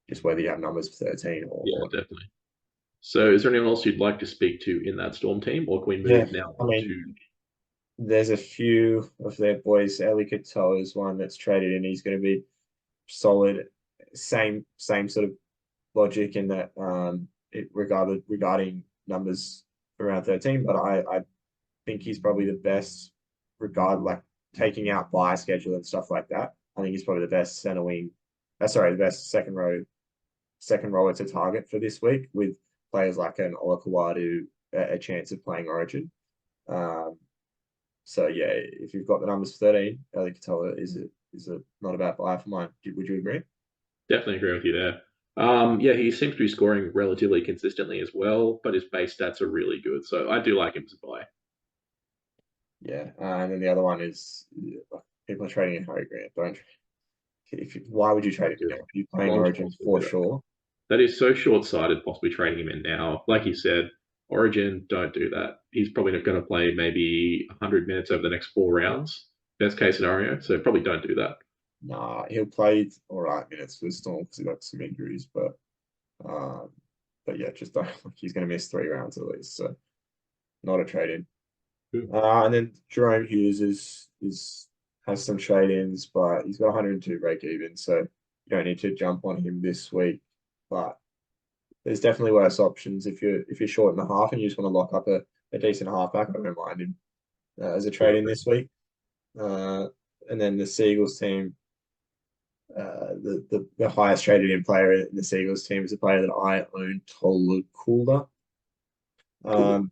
just whether you have numbers for 13 Yeah, or definitely. So, is there anyone else you'd like to speak to in that Storm team, or can we yeah. move now I on mean, to? there's a few of their boys. Eli Katoa is one that's traded in. He's going to be solid. Same sort of logic in that regarding numbers around 13, but I think he's probably the best like taking out buy schedule and stuff like that. I think he's probably the best center wing. Sorry, the best second rower to target for this week with players like an Olakawadu a chance of playing Origin. Um, so yeah, if you've got the numbers 13, Eli Katoa is a not a bad buy for mine. Would you agree? Definitely agree with you there. Yeah, he seems to be scoring relatively consistently as well, but his base stats are really good, so I do like him as a buy. Yeah, and then the other one is people are trading in Harry Grant. Don't why would you trade Don't him do now? that. Are you playing Why would you Origin possibly for do that? sure? That is so short-sighted, possibly trading him in now. Like you said, Origin, don't do that. He's probably not going to play maybe 100 minutes over the next 4 rounds, best case scenario. So probably don't do that. Nah, he'll play all right minutes for the Storm because he got some injuries, um, but yeah, just don't like he's going to miss 3 rounds at least. So not a trade in. And then Jerome Hughes is has some trade ins, but he's got 102 break even, so you don't need to jump on him this week. But there's definitely worse options if you're short in the half and you just want to lock up a decent halfback. I don't mind him as a trade in this week. Uh, and then the Seagulls team, the highest traded in player in the Seagulls team is a player that I own, Tolu Cooler. Cool.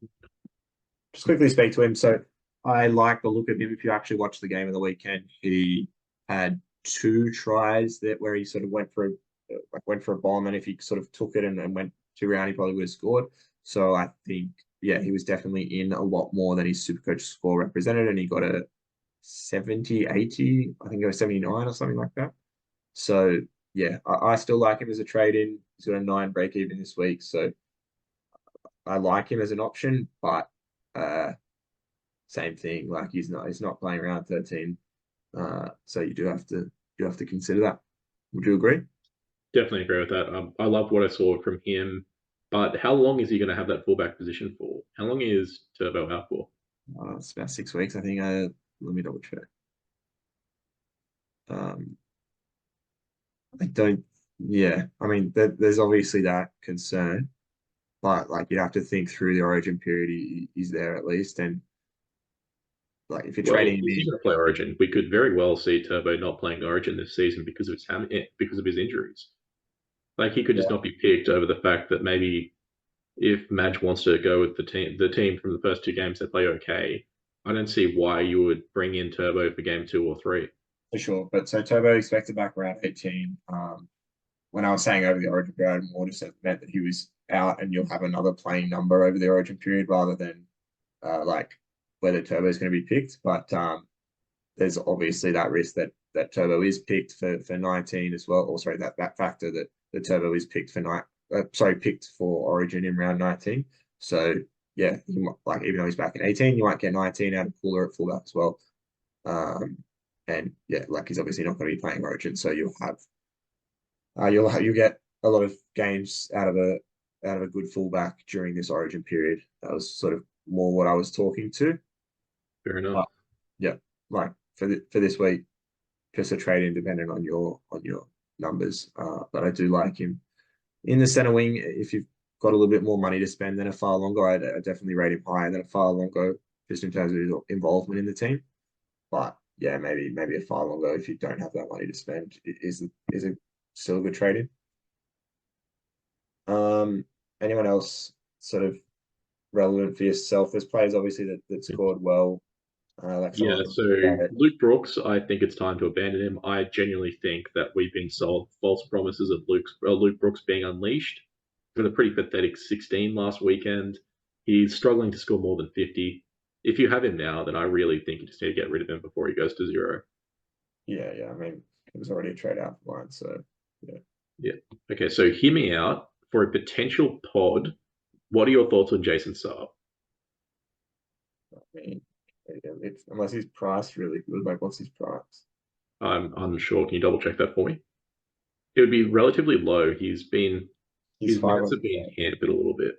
Just quickly speak to him. So I like the look of him. If you actually watch the game of the weekend, he had 2 tries where he sort of went for a bomb, and if he sort of took it and went 2 round, he probably would have scored. So I think yeah, he was definitely in a lot more than his Supercoach score represented, and he got a 70, 80, I think it was 79 or something like that. So yeah, I still like him as a trade in. He's got a 9 break even this week, so I like him as an option, but uh same thing. Like he's not playing around 13. So you do have to consider that. Would you agree? Definitely agree with that. I love what I saw from him, but how long is he going to have that fullback position for? How long is Turbo out for? It's about 6 weeks, I think. Let me double check. Um, I don't. Yeah, I mean, there's obviously that concern, but like you have to think through the origin period. He's there at least, and like if you're Well, trading him is he in, going to play Origin? We could very well see Turbo not playing Origin this season because of because of his injuries. Like he could just yeah, not be picked over the fact that maybe if Madge wants to go with the team from the first 2 games they play okay, I don't see why you would bring in Turbo for game 2 or 3. for sure. But so Turbo expected back around 18. When I was saying over the origin period, more just meant that he was out, and you'll have another playing number over the origin period rather than like whether Turbo is going to be picked. But there's obviously that risk that that Turbo is picked for 19 as well. Or sorry, that factor that the Turbo is picked for picked for Origin in round 19. So yeah, you might, like even though he's back in 18, you might get 19 out of Cooler at fullback as well. And yeah, like he's obviously not going to be playing Origin, so you'll get a lot of games out of a good fullback during this Origin period. That was sort of more what I was talking to. Fair enough. But yeah, like for this week, just a trade in depending on your numbers. But I do like him in the center wing. If you've got a little bit more money to spend than a far longer, I definitely rate him higher than a far longer, just in terms of his involvement in the team. But yeah, maybe a far longer if you don't have that money to spend is a still a good trade in. Anyone else sort of relevant for yourself? There's players obviously that scored well. Like Yeah, someone so Luke Brooks, I think it's time to abandon him. I genuinely think that we've been sold false promises of Luke Brooks being unleashed. With a pretty pathetic 16 last weekend. He's struggling to score more than 50. If you have him now, then I really think you just need to get rid of him before he goes to 0. Yeah. I mean, it was already a trade out for mine, so yeah. Yeah. Okay, so hear me out. For a potential pod, what are your thoughts on Jason Saab? I mean, it's unless he's priced really good. Like, what's his price? I'm unsure. Can you double check that for me? It would be relatively low. He's His minutes 500. have been hampered a little bit.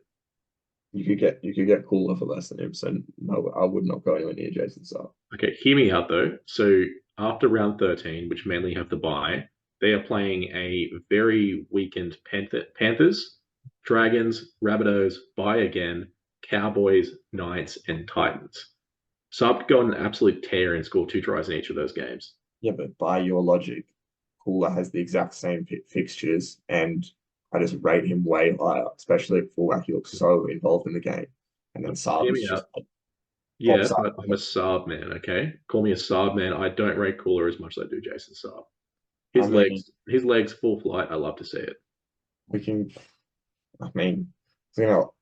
You could get Cooler for less than him. So no, I would not go anywhere near Jason Saab. Okay, hear me out though. So after round 13, which mainly have the bye, they are playing a very weakened Panthers, Dragons, Rabbitohs, bye again, Cowboys, Knights, and Titans. Saab could go on an absolute tear and score 2 tries in each of those games. Yeah, but by your logic, Cooler has the exact same fixtures, and I just rate him way higher, especially at fullback. He looks so involved in the game, and then Saab Hear is me just out. like, Yeah, pops up. but I'm a Saab man, okay? Call me a Saab man. I don't rate Cooler as much as I do Jason Saab. I mean, His legs full flight. I love to see it. we can. I mean, you know,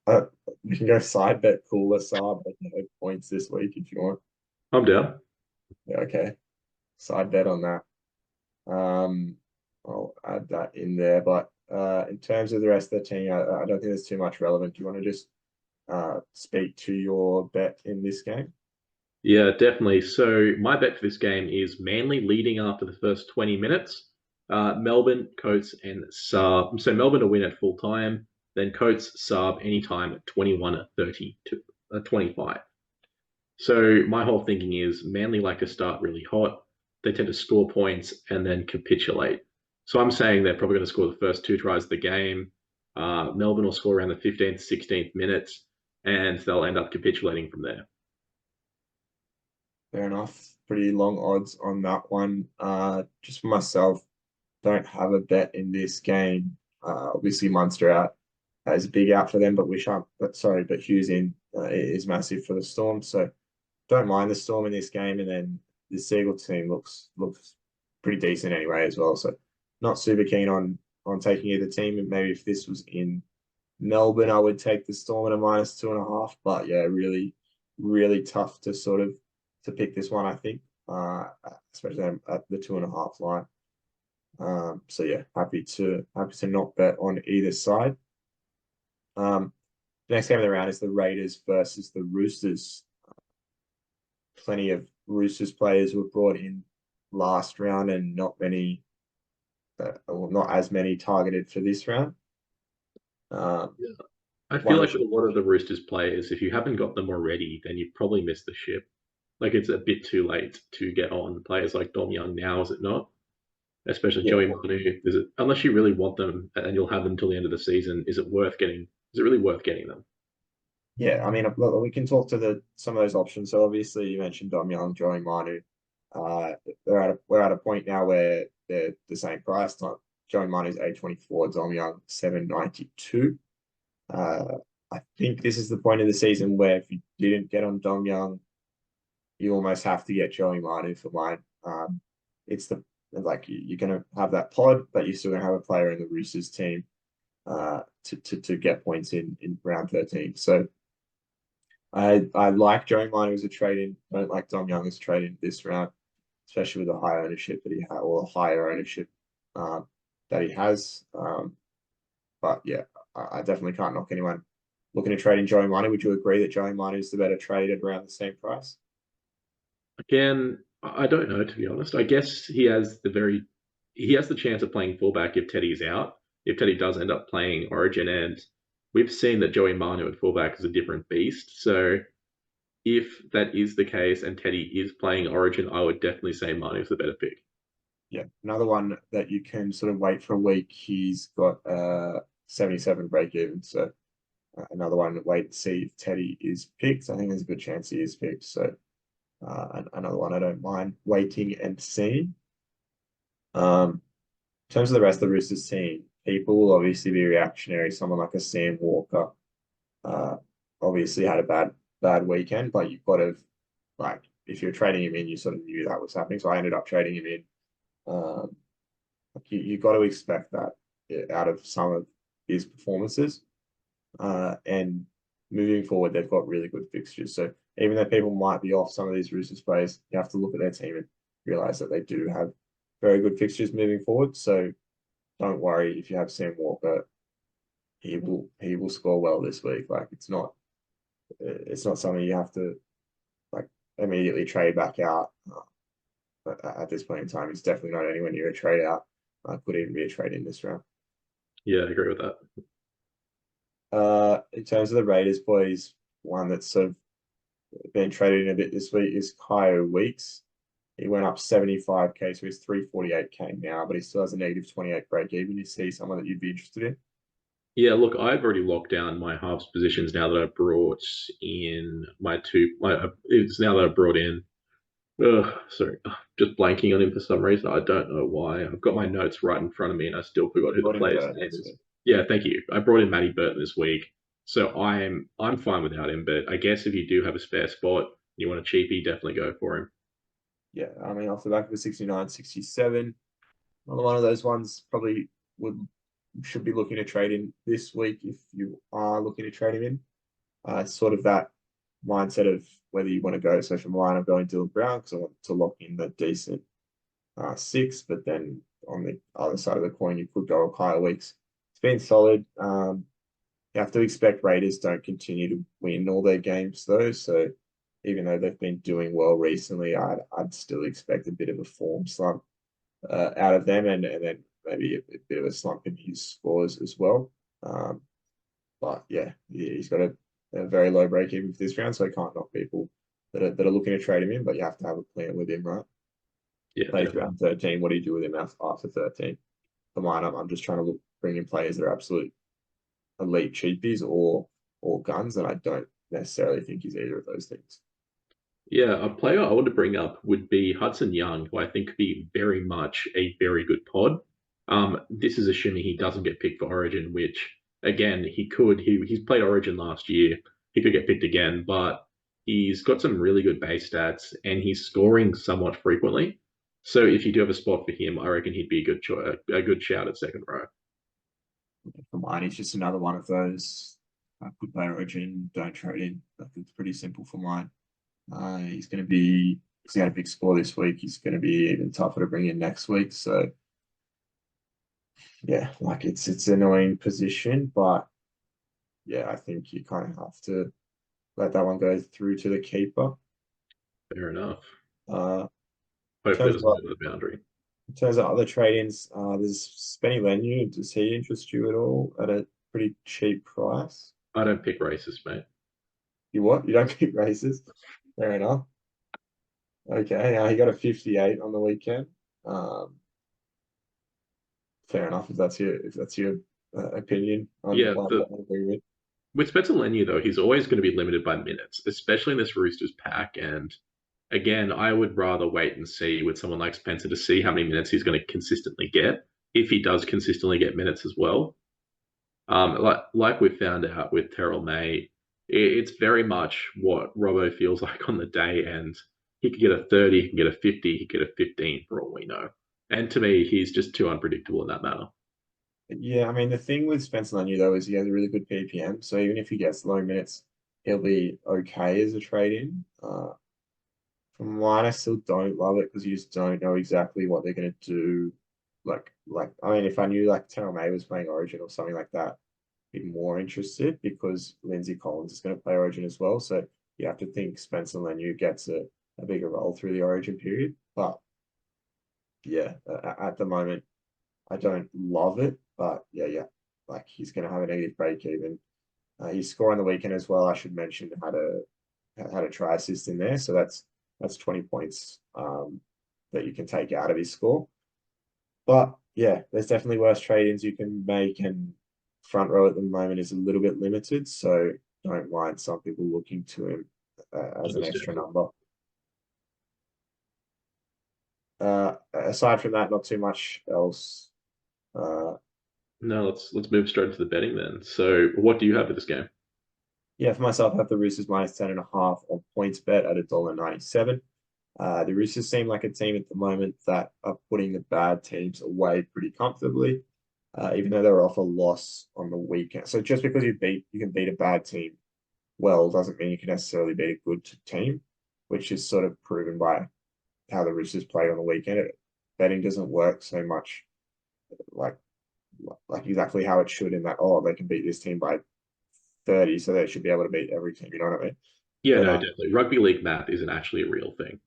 we can go side bet Cooler Saab at no points this week if you want. I'm down. Yeah, okay, side bet on that. Um, I'll add that in there. But in terms of the rest of the team, I don't think there's too much relevant. Do you want to just speak to your bet in this game? Yeah, definitely. So my bet for this game is Manly leading after the first 20 minutes. Melbourne, Coates, and Saab. So Melbourne to win at full time, then Coates, Saab anytime at 21:30 to 25. So my whole thinking is Manly like to start really hot. They tend to score points and then capitulate. So I'm saying they're probably going to score the first 2 tries of the game. Melbourne will score around the 15th, 16th minutes, and they'll end up capitulating from there. Fair enough. Pretty long odds on that one. Just for myself, don't have a bet in this game. Obviously Munster out is a big out for them, but Hughes in is massive for the Storm. So don't mind the Storm in this game, and then the Seagull team looks pretty decent anyway as well. So not super keen on taking either team. And maybe if this was in Melbourne, I would take the Storm at a -2.5. But yeah, really, really tough to sort of to pick this one, I think, especially at the 2.5 line. So yeah, happy to not bet on either side. The next game of the round is the Raiders versus the Roosters. Plenty of Roosters players were brought in last round, and not as many targeted for this round. Yeah. I feel One like of with a lot of the Roosters players, if you haven't got them already, then you've probably missed the ship. Like it's a bit too late to get on players like Dom Young now, is it not? Especially yeah, Joey Manu. Is it unless you really want them and you'll have them until the end of the season? Is it worth getting? Is it really worth getting them? yeah. I mean, look, we can talk to some of those options. So obviously, you mentioned Dom Young, Joey Manu. Uh, we're at a point now where they're the same price. Not Joey Manu's 824, Dom Young 792. I think this is the point of the season where if you didn't get on Dom Young, you almost have to get Joey Manu for mine. It's the like you're gonna have that pod, but you're still gonna have a player in the Roosters team to get points in round 13. So I like Joey Manu as a trade in. I don't like Dom Young as a trade in this round. especially with the high ownership that he had, or the higher ownership that he has. But yeah, I definitely can't knock anyone looking at trading Joey Manu. Would you agree that Joey Manu is the better trade at around the same price? Again, I don't know, to be honest. I guess he has the chance of playing fullback if Teddy's out. If Teddy does end up playing Origin, and we've seen that Joey Manu at fullback is a different beast. So if that is the case and Teddy is playing Origin, I would definitely say Manu's the better pick. Yeah, another one that you can sort of wait for a week. He's got 77 break even, so another one. Wait and see if Teddy is picked. I think there's a good chance he is picked. So another one I don't mind waiting and seeing. In terms of the rest of the Roosters team, people will obviously be reactionary. Someone like a Sam Walker, uh, obviously had a bad weekend, but you've got to, like, if you're trading him in, you sort of knew that was happening. So I ended up trading him in. Um, you got to expect that out of some of his performances. And moving forward, they've got really good fixtures. So even though people might be off some of these Roosters players, you have to look at their team and realize that they do have very good fixtures moving forward. So don't worry if you have Sam Walker. He will score well this week. Like it's not something you have to like immediately trade back out. But at this point in time, it's definitely not anywhere near a trade out. Could even be a trade in this round. Yeah, I agree with that. In terms of the Raiders boys, one that's sort of been traded in a bit this week is Kyo Weeks. He went up 75k, so he's 348k now, but he still has a negative 28 break even. You see someone that you'd be interested in? Yeah, look, I've already locked down my halves positions now that I've brought in it's now that I've brought in. Sorry, just blanking on him for some reason. I don't know why. I've got my notes right in front of me, and I still forgot who the Brought in player's Burton name this is. week. Yeah, thank you. I brought in Matty Burton this week, so I'm fine without him. But I guess if you do have a spare spot, you want a cheapie, definitely go for him. Yeah, I mean, off the back of a 69, 67, another one of those ones probably would should be looking to trade in this week if you are looking to trade him in. Sort of that mindset of whether you want to go. So for mine, I'm going Dylan Brown because I want to lock in the decent six, but then on the other side of the coin, you could go Kyle Weeks. It's been solid. You have to expect Raiders don't continue to win all their games though. So even though they've been doing well recently, I'd still expect a bit of a form slump out of them, and then maybe a bit of a slump in his scores as well. But yeah, he's got a very low break even for this round, so I can't knock people that are looking to trade him in. But you have to have a plan with him, right? Yeah, Plays definitely. round 13. What do you do with him after 13? For mine, I'm just trying to bring in players that are absolute elite cheapies or guns, and I don't necessarily think he's either of those things. Yeah, a player I want to bring up would be Hudson Young, who I think could be very much a very good pod. This is assuming he doesn't get picked for Origin, which again he could. He's played Origin last year. He could get picked again, but he's got some really good base stats and he's scoring somewhat frequently. So if you do have a spot for him, I reckon he'd be a good shout at second row. For mine, he's just another one of those. Good player origin, don't trade in. Like, it's pretty simple for mine. He's going to be, because he had a big score this week, he's going to be even tougher to bring in next week. So, yeah, like it's an annoying position, but yeah, I think you kind of have to let that one go through to the keeper. Fair enough. Uh, in Hopefully it terms doesn't of go to the boundary. other trade-ins, there's Spenny Lenu. Does he interest you at all at a pretty cheap price? I don't pick races, mate. You what? You don't keep races? Fair enough. Okay, he got a 58 on the weekend. Um, fair enough if that's your opinion on Yeah, one the that I agree with. with Spencer Leniu, though, he's always going to be limited by minutes, especially in this Roosters pack. And again, I would rather wait and see with someone like Spencer to see how many minutes he's going to consistently get, if he does consistently get minutes as well. Like we found out with Terrell May, it's very much what Robbo feels like on the day, and he could get a 30, he can get a 50, he could get a 15 for all we know. And to me, he's just too unpredictable in that manner. Yeah, I mean the thing with Spencer Lanu though is he has a really good PPM, so even if he gets low minutes, he'll be okay as a trade in. from mine, I still don't love it because you just don't know exactly what they're gonna do. I mean, if I knew like Terrell May was playing Origin or something like that, I'd be more interested because Lindsay Collins is going to play Origin as well. So you have to think Spencer Leniu gets a bigger role through the Origin period. But yeah, at the moment, I don't love it. But yeah, like he's going to have a negative break even. His score on the weekend as well, I should mention, had a try assist in there. So that's 20 points that you can take out of his score. But yeah, there's definitely worse trade-ins you can make, and front row at the moment is a little bit limited. So don't mind some people looking to him as an extra number. Aside from that, not too much else. Uh, No, let's move straight to the betting then. So, what do you have for this game? yeah, for myself, I have the Roosters minus 10.5 on points bet at $1.97. The Roosters seem like a team at the moment that are putting the bad teams away pretty comfortably, even though they're off a loss on the weekend. So just because you can beat a bad team well doesn't mean you can necessarily beat a good team, which is sort of proven by how the Roosters played on the weekend. Betting doesn't work so much like like exactly how it should in that, oh, they can beat this team by 30, so they should be able to beat every team. You know what I mean? Yeah, But no, definitely. Rugby league math isn't actually a real thing.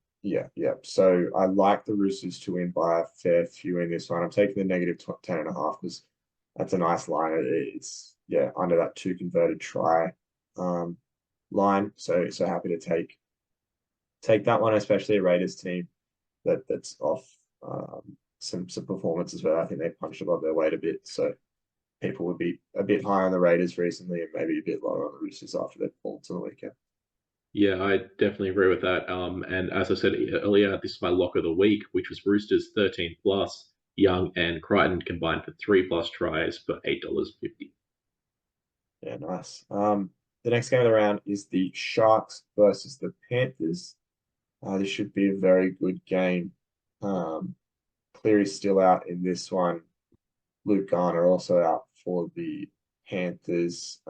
yeah. So I like the Roosters to win by a fair few in this one. I'm taking the negative 10.5 because that's a nice line. It's yeah under that two converted try um, line. So happy to take that one, especially a Raiders team that's off some performances where I think they punched above their weight a bit. So people would be a bit high on the Raiders recently and maybe a bit lower on the Roosters after their performance on the weekend. Yeah, I definitely agree with that. And as I said earlier, this is my lock of the week, which was Roosters 13 plus, Young and Crichton combined for 3 plus tries for $8.50. Yeah, nice. The next game of the round is the Sharks versus the Panthers. This should be a very good game. Um, Cleary's still out in this one. Luke Garner also out for the Panthers.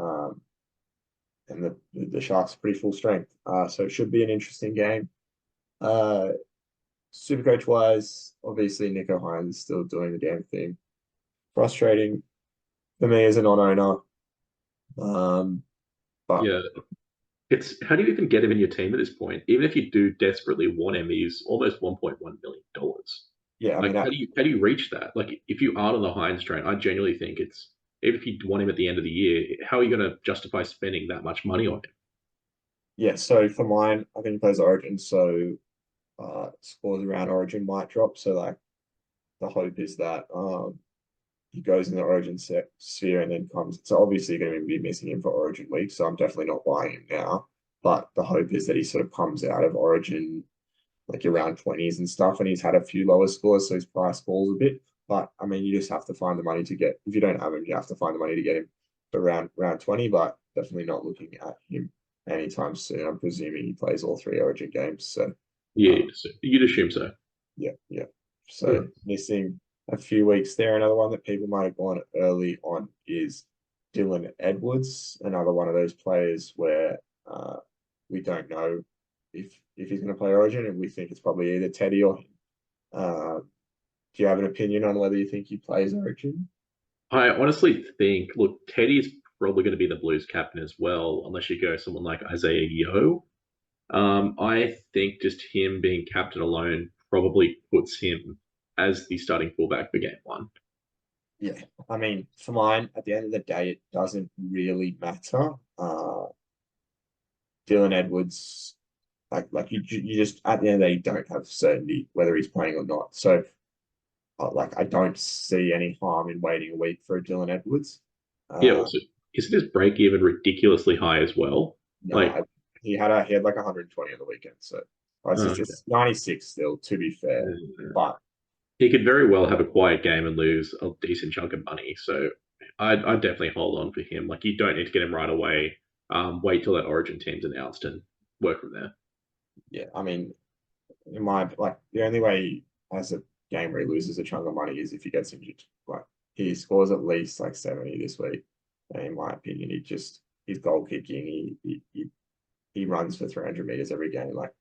And the Sharks are pretty full strength. So it should be an interesting game. Uh, Supercoach wise, obviously Nico Hines is still doing the damn thing. Frustrating for me as a non-owner. Um, but Yeah, it's how do you even get him in your team at this point? Even if you do desperately want him, he's almost $1.1 million. yeah, I Like, mean, how do you reach that? Like, if you aren't on the Hines train, I genuinely think it's even if you want him at the end of the year, how are you going to justify spending that much money on him? yeah. So for mine, I think he plays Origin, so scores around Origin might drop. So like the hope is that he goes in the Origin sphere and then comes. So obviously you're going to be missing him for Origin week, so I'm definitely not buying him now. But the hope is that he sort of comes out of Origin like around 20s and stuff, and he's had a few lower scores, so his price falls a bit. But I mean, you just have to find the money to get. If you don't have him, you have to find the money to get him for round 20. But definitely not looking at him anytime soon. I'm presuming he plays all three Origin games. So Yeah, um, you'd assume so. yeah. Hmm. So missing a few weeks there. Another one that people might have gone early on is Dylan Edwards, another one of those players where we don't know if he's going to play Origin, and we think it's probably either Teddy or him. Uh, do you have an opinion on whether you think he plays Origin? I honestly think, look, Teddy's probably going to be the Blues captain as well, unless you go someone like Isaiah Yo. I think just him being captain alone probably puts him as the starting fullback for game one. Yeah, I mean, for mine, at the end of the day, it doesn't really matter. Dylan Edwards, you just at the end of the day, you don't have certainty whether he's playing or not. So like I don't see any harm in waiting a week for a Dylan Edwards. Yeah, Uh, also, isn't his break even ridiculously high as well? Like, no, he had like 120 on the weekend, so uh, it's 96 still, to be fair. But he could very well have a quiet game and lose a decent chunk of money. So I'd definitely hold on for him. Like, you don't need to get him right away. Wait till that Origin team's announced and work from there. yeah, I mean, in my like the only way as a game where he loses a chunk of money is if he gets injured. Like he scores at least like 70 this week. And in my opinion, he just his goal kicking, he runs for 300 meters every game. Like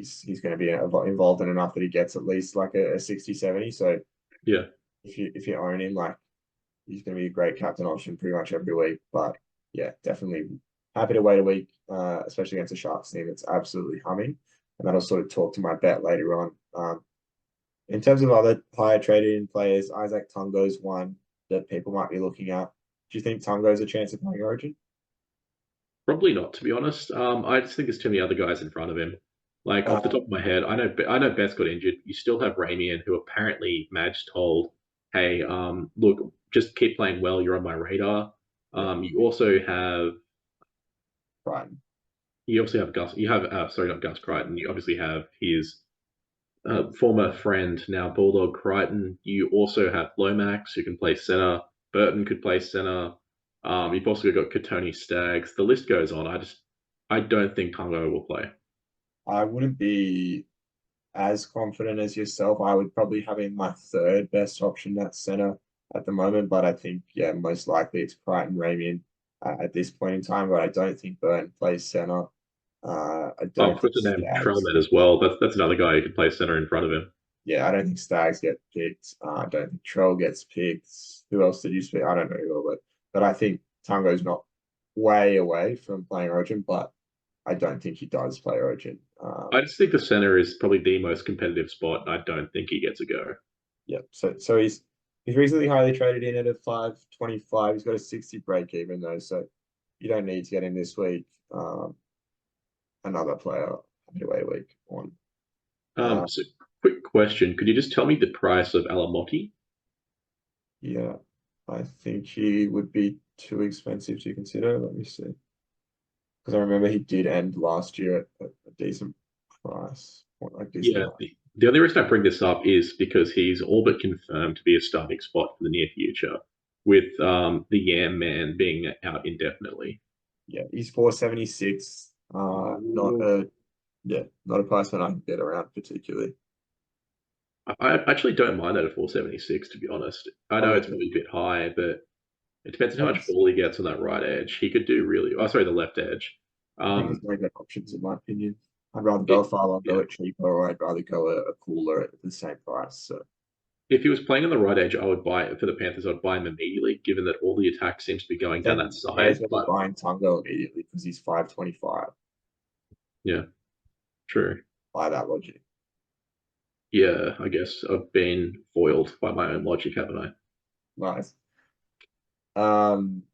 he's going to be involved in enough that he gets at least like a 60, 70. So Yeah. if you own him, like he's going to be a great captain option pretty much every week. But yeah, definitely happy to wait a week, especially against a Sharks team that's absolutely humming. And that'll sort of talk to my bet later on. In terms of other higher traded in players, Isaac Tungo's one that people might be looking at. Do you think Tungo's a chance of playing Origin? Probably not, to be honest. I just think there's too many other guys in front of him. Like off the Uh, top of my head, I know Beth got injured. You still have Ramian, who apparently Madge told, "Hey, look, just keep playing well. You're on my radar." yeah, You also have right. Gus. You have sorry, not Gus Crichton. You obviously have his former friend, now Bulldog Crichton. You also have Lomax, who can play center. Burton could play center. You've also got Katoni Staggs. The list goes on. I don't think Tungo will play. I wouldn't be as confident as yourself. I would probably have him my third best option at center at the moment, but I think yeah, most likely it's Crichton Ramian at this point in time. But I don't think Burton plays center. I Oh, don't put think the name Stags. Trellman as well. That's another guy who could play center in front of him. Yeah, I don't think Stags get picked. I don't think Trell gets picked. Who else did you speak? I don't know who, but I think Tango's not way away from playing Origin, but I don't think he does play Origin. I just think the center is probably the most competitive spot, and I don't think he gets a go. Yeah, so he's reasonably highly traded in at a 525. He's got a 60 break even though, so you don't need to get him this week. Another player midway week on. So quick question: could you just tell me the price of Alamotti? Yeah, I think he would be too expensive to consider. Let me see. Because I remember he did end last year at a decent price, like decent Yeah, price. the only reason I bring this up is because he's all but confirmed to be a starting spot for the near future, with the Yam Man being out indefinitely. Yeah, he's 476. Not a yeah, not a price that I can get around particularly. I actually don't mind that at 476, to be honest. I I know it's would probably a bit high, but it depends on how much think ball he gets on that right edge. He could do really. Oh, sorry, the left edge. I think there's Um, no good options in my opinion. I'd rather go it, a far yeah. longer at cheaper, or I'd rather go a cooler at the same price. So If he was playing on the right edge, I would buy it for the Panthers. I'd buy him immediately, given that all the attack seems to be going down then that you may as side. well be But buying Tungo immediately because he's 525 yeah, true. by that logic. Yeah, I guess I've been foiled by my own logic, haven't I? Nice. Um,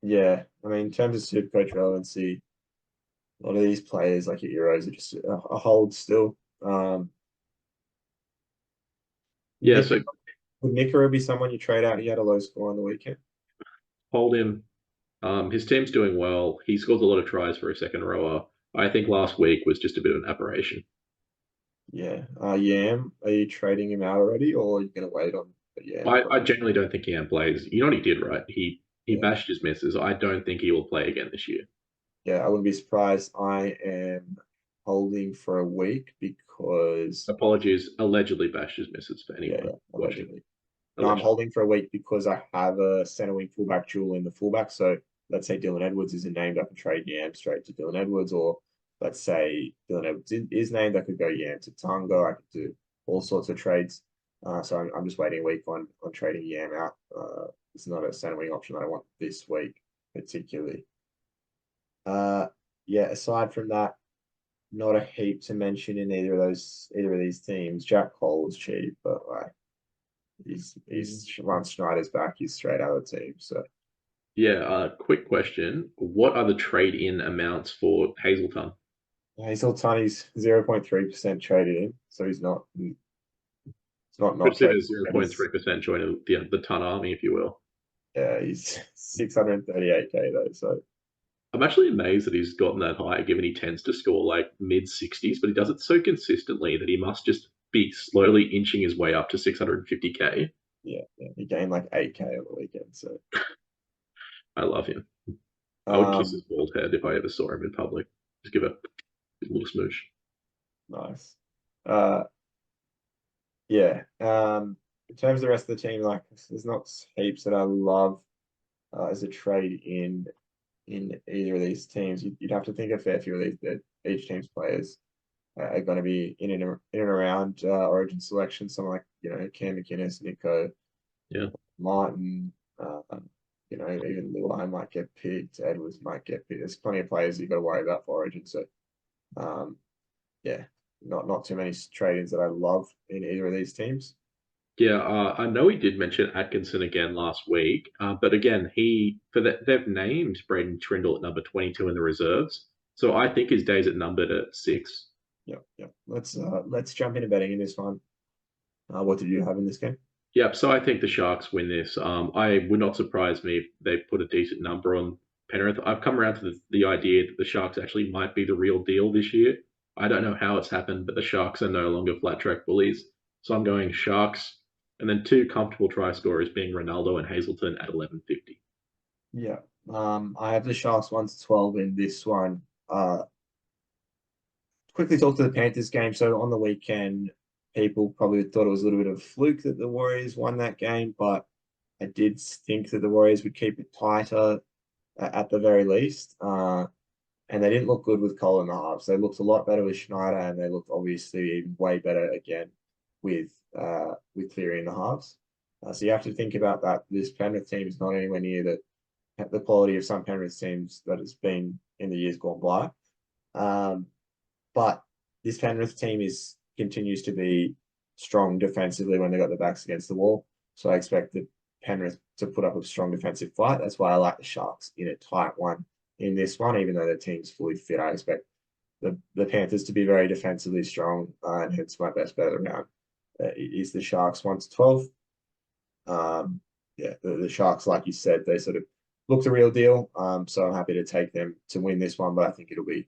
yeah, I mean, in terms of Supercoach relevancy, a lot of these players like your Euros are just a hold still. Um, Yeah, Nick, so would Nickera be someone you trade out? He had a low score on the weekend. hold him. His team's doing well. He scores a lot of tries for a second rower. I think last week was just a bit of an aberration. Yeah. Yam, are you trading him out already, or are you going to wait on Yam? I generally don't think Ian plays. You know what he did, right? He Yeah. bashed his misses. I don't think he will play again this year. Yeah, I wouldn't be surprised. I am holding for a week because, Apologies, allegedly bashed his misses for yeah, anyone yeah, watching. allegedly. No, I'm Allegedly. holding for a week because I have a center wing fullback duel in the fullback. So let's say Dylan Edwards isn't named, I can trade Yam straight to Dylan Edwards, or let's say Dylan Edwards is named, I could go Yam to Tango. I could do all sorts of trades. So I'm just waiting a week on trading Yam out. It's not a center wing option that I want this week particularly. Uh, yeah, aside from that, not a heap to mention in either of these teams. Jack Cole is cheap, but like he's once Schneider's back, he's straight out of the team. So Yeah, quick question. What are the trade-in amounts for Hazelton? Hazelton 0.3% traded in, so it's not Puts it traded. as 0.3% joining the ton army, if you will. Yeah, he's 638K though. So I'm actually amazed that he's gotten that high, given he tends to score like mid 60s, but he does it so consistently that he must just be slowly inching his way up to 650K. yeah, he gained like 8K on the weekend. So I love him. I would kiss his um, bald head if I ever saw him in public. Just give it a little smoosh. nice. Uh, yeah. In terms of the rest of the team, like there's not heaps that I love as a trade in. in either of these teams, you'd have to think a fair few of these that each team's players are going to be in and around Origin selection. Someone like Cam McInnes, Nico, Yeah. Martin, even Luai might get picked. Edwards might get picked. There's plenty of players you've got to worry about for Origin. So, um, yeah, not too many trade-ins that I love in either of these teams. Yeah, I know he did mention Atkinson again last week, but again, they've named Braden Trindle at number 22 in the reserves, so I think his days at numbered at 6. Yep. Let's jump into betting in this one. What did you have in this game? Yep, so I think the Sharks win this. I would not surprise me if they put a decent number on Penrith. I've come around to the idea that the Sharks actually might be the real deal this year. I don't know how it's happened, but the Sharks are no longer flat track bullies. So I'm going Sharks, and then two comfortable try scorers being Ronaldo and Hazleton at 11.50. Yeah. I have the Sharks 1-12 in this one. Quickly talk to the Panthers game. So on the weekend, people probably thought it was a little bit of a fluke that the Warriors won that game, but I did think that the Warriors would keep it tighter at the very least. And they didn't look good with Cole in the halves. They looked a lot better with Schneider, and they looked obviously even way better again with Cleary in the halves. So you have to think about that. This Penrith team is not anywhere near the quality of some Penrith teams that has been in the years gone by. But this Penrith team continues to be strong defensively when they got their backs against the wall. So I expect the Penrith to put up a strong defensive fight. That's why I like the Sharks in a tight one in this one, even though the team's fully fit. I expect the Panthers to be very defensively strong, and hence my best bet of the round is the Sharks 1-12. The Sharks, like you said, they sort of look the real deal. So I'm happy to take them to win this one, but I think it'll be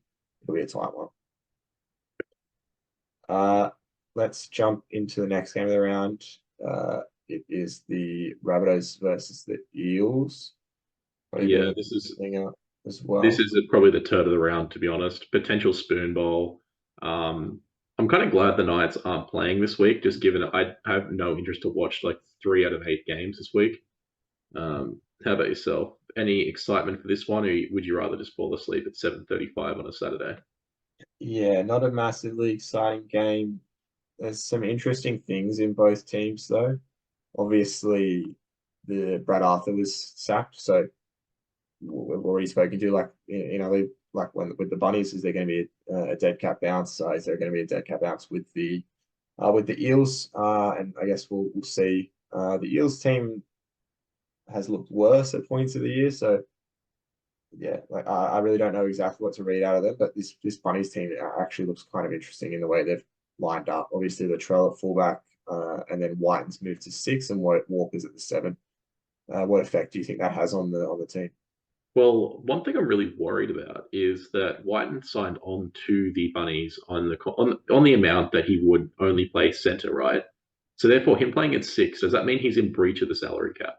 a tight one. Let's jump into the next game of the round. It is the Rabbitohs versus the Eels. Yeah, this is as well. This is probably the turd of the round, to be honest. Potential spoon bowl. I'm kind of glad the Knights aren't playing this week, just given I have no interest to watch like 3 out of 8 games this week. How about yourself? Any excitement for this one, or would you rather just fall asleep at 7:35 on a Saturday? Yeah, not a massively exciting game. There's some interesting things in both teams, though. Obviously, the Brad Arthur was sacked, so we've already spoken to like when with the Bunnies, is there going to be a dead cat bounce? Is there going to be a dead cat bounce with the Eels? And I guess we'll see. The Eels team has looked worse at points of the year, so yeah, like I really don't know exactly what to read out of them, but this Bunnies team actually looks kind of interesting in the way they've lined up. Obviously, the Latrell at fullback, and then Whiten's moved to 6, and Walker's at the 7. What effect do you think that has on the team? Well, one thing I'm really worried about is that Whiten signed on to the Bunnies on the amount that he would only play centre, right? So therefore, him playing at 6, does that mean he's in breach of the salary cap?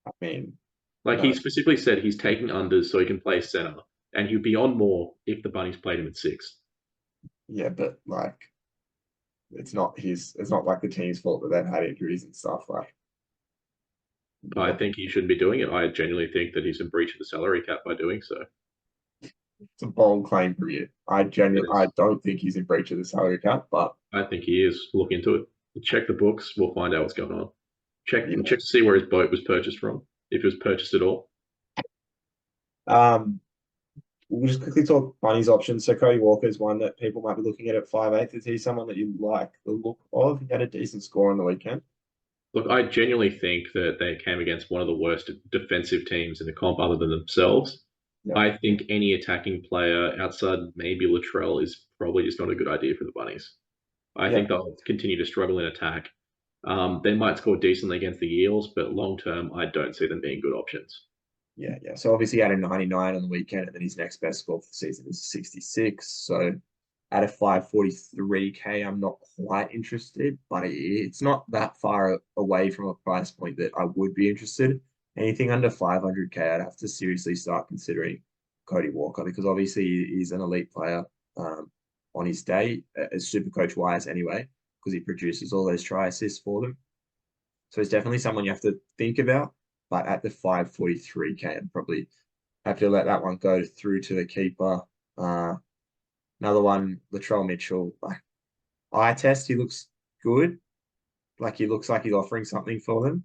I mean, Like he no, specifically said he's taking unders so he can play centre, and he'd be on more if the Bunnies played him at 6. yeah, but like it's not like the team's fault that they've had injuries and stuff. Like, I yeah, think he shouldn't be doing it. I genuinely think that he's in breach of the salary cap by doing so. it's a bold claim from you. It I is. don't think he's in breach of the salary cap, but I think he is. Look into it. Check the books. We'll find out what's going on. Check yeah. check to see where his boat was purchased from, if it was purchased at all. Um, we'll just quickly talk Bunnies options. So Cody Walker is one that people might be looking at 5'8". Is he someone that you like the look of? He had a decent score on the weekend. Look, I genuinely think that they came against one of the worst defensive teams in the comp other than themselves. Yeah, I think any attacking player outside maybe Latrell is probably just not a good idea for the Bunnies. I yeah, think they'll continue to struggle in attack. They might score decently against the Eels, but long term, I don't see them being good options. yeah. So obviously he had a 99 on the weekend, and then his next best score for the season is 66. So at a 543K, I'm not quite interested, but it's not that far away from a price point that I would be interested. Anything under 500K, I'd have to seriously start considering Cody Walker, because obviously he's an elite player on his day, as Supercoach wise anyway, because he produces all those try assists for them. So it's definitely someone you have to think about. But at the 543K, I'm probably have to let that one go through to the keeper. Uh, Another one, Latrell Mitchell. Like eye test, he looks good. Like he looks like he's offering something for them.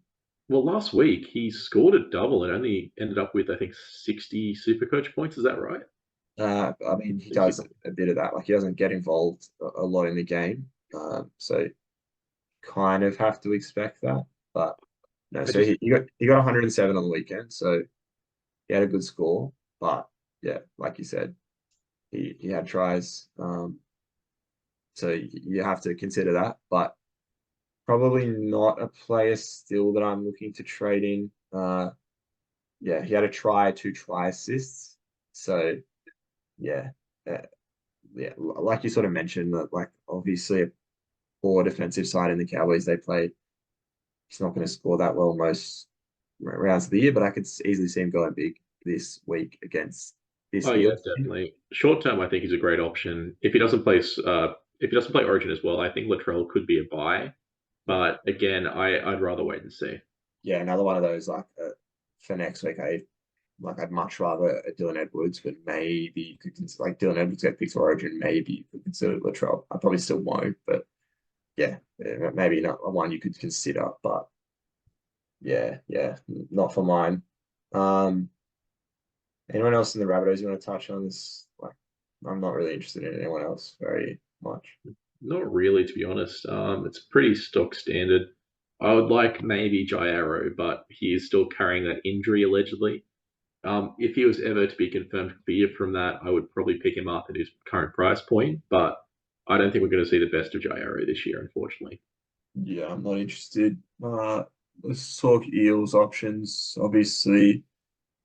Well, last week he scored a double and only ended up with, I think, 60 Supercoach points. Is that right? I mean, he 60 does something. a bit of that. Like he doesn't get involved a lot in the game, so kind of have to expect that. But no, I so just, he got 107 on the weekend, so he had a good score. But yeah, like you said, he had tries, so you have to consider that. But probably not a player still that I'm looking to trade in. Yeah, he had a try, two try assists. So yeah, uh, yeah, like you sort of mentioned that, like obviously a poor defensive side in the Cowboys they play. He's not going to score that well most rounds of the year, but I could easily see him going big this week against this oh yeah, Eels team. definitely. Short term, I think he's a great option. If he doesn't play Origin as well, I think Latrell could be a buy. Yeah, But again, I'd rather wait and see. yeah, another one of those like for next week. I'd much rather a Dylan Edwards, but maybe you could consider like Dylan Edwards get picked for Origin. Maybe you could consider Latrell. I probably still won't, but yeah, maybe not one you could consider. But yeah, not for mine. Um, Anyone else in the Rabbitohs you want to touch on this? Like, I'm not really interested in anyone else very much. Not really, to be honest. It's pretty stock standard. I would like maybe Jairo, but he is still carrying that injury allegedly. If he was ever to be confirmed clear from that, I would probably pick him up at his current price point. But I don't think we're going to see the best of Jairo this year, unfortunately. Yeah, I'm not interested. Let's talk Eels options. Obviously,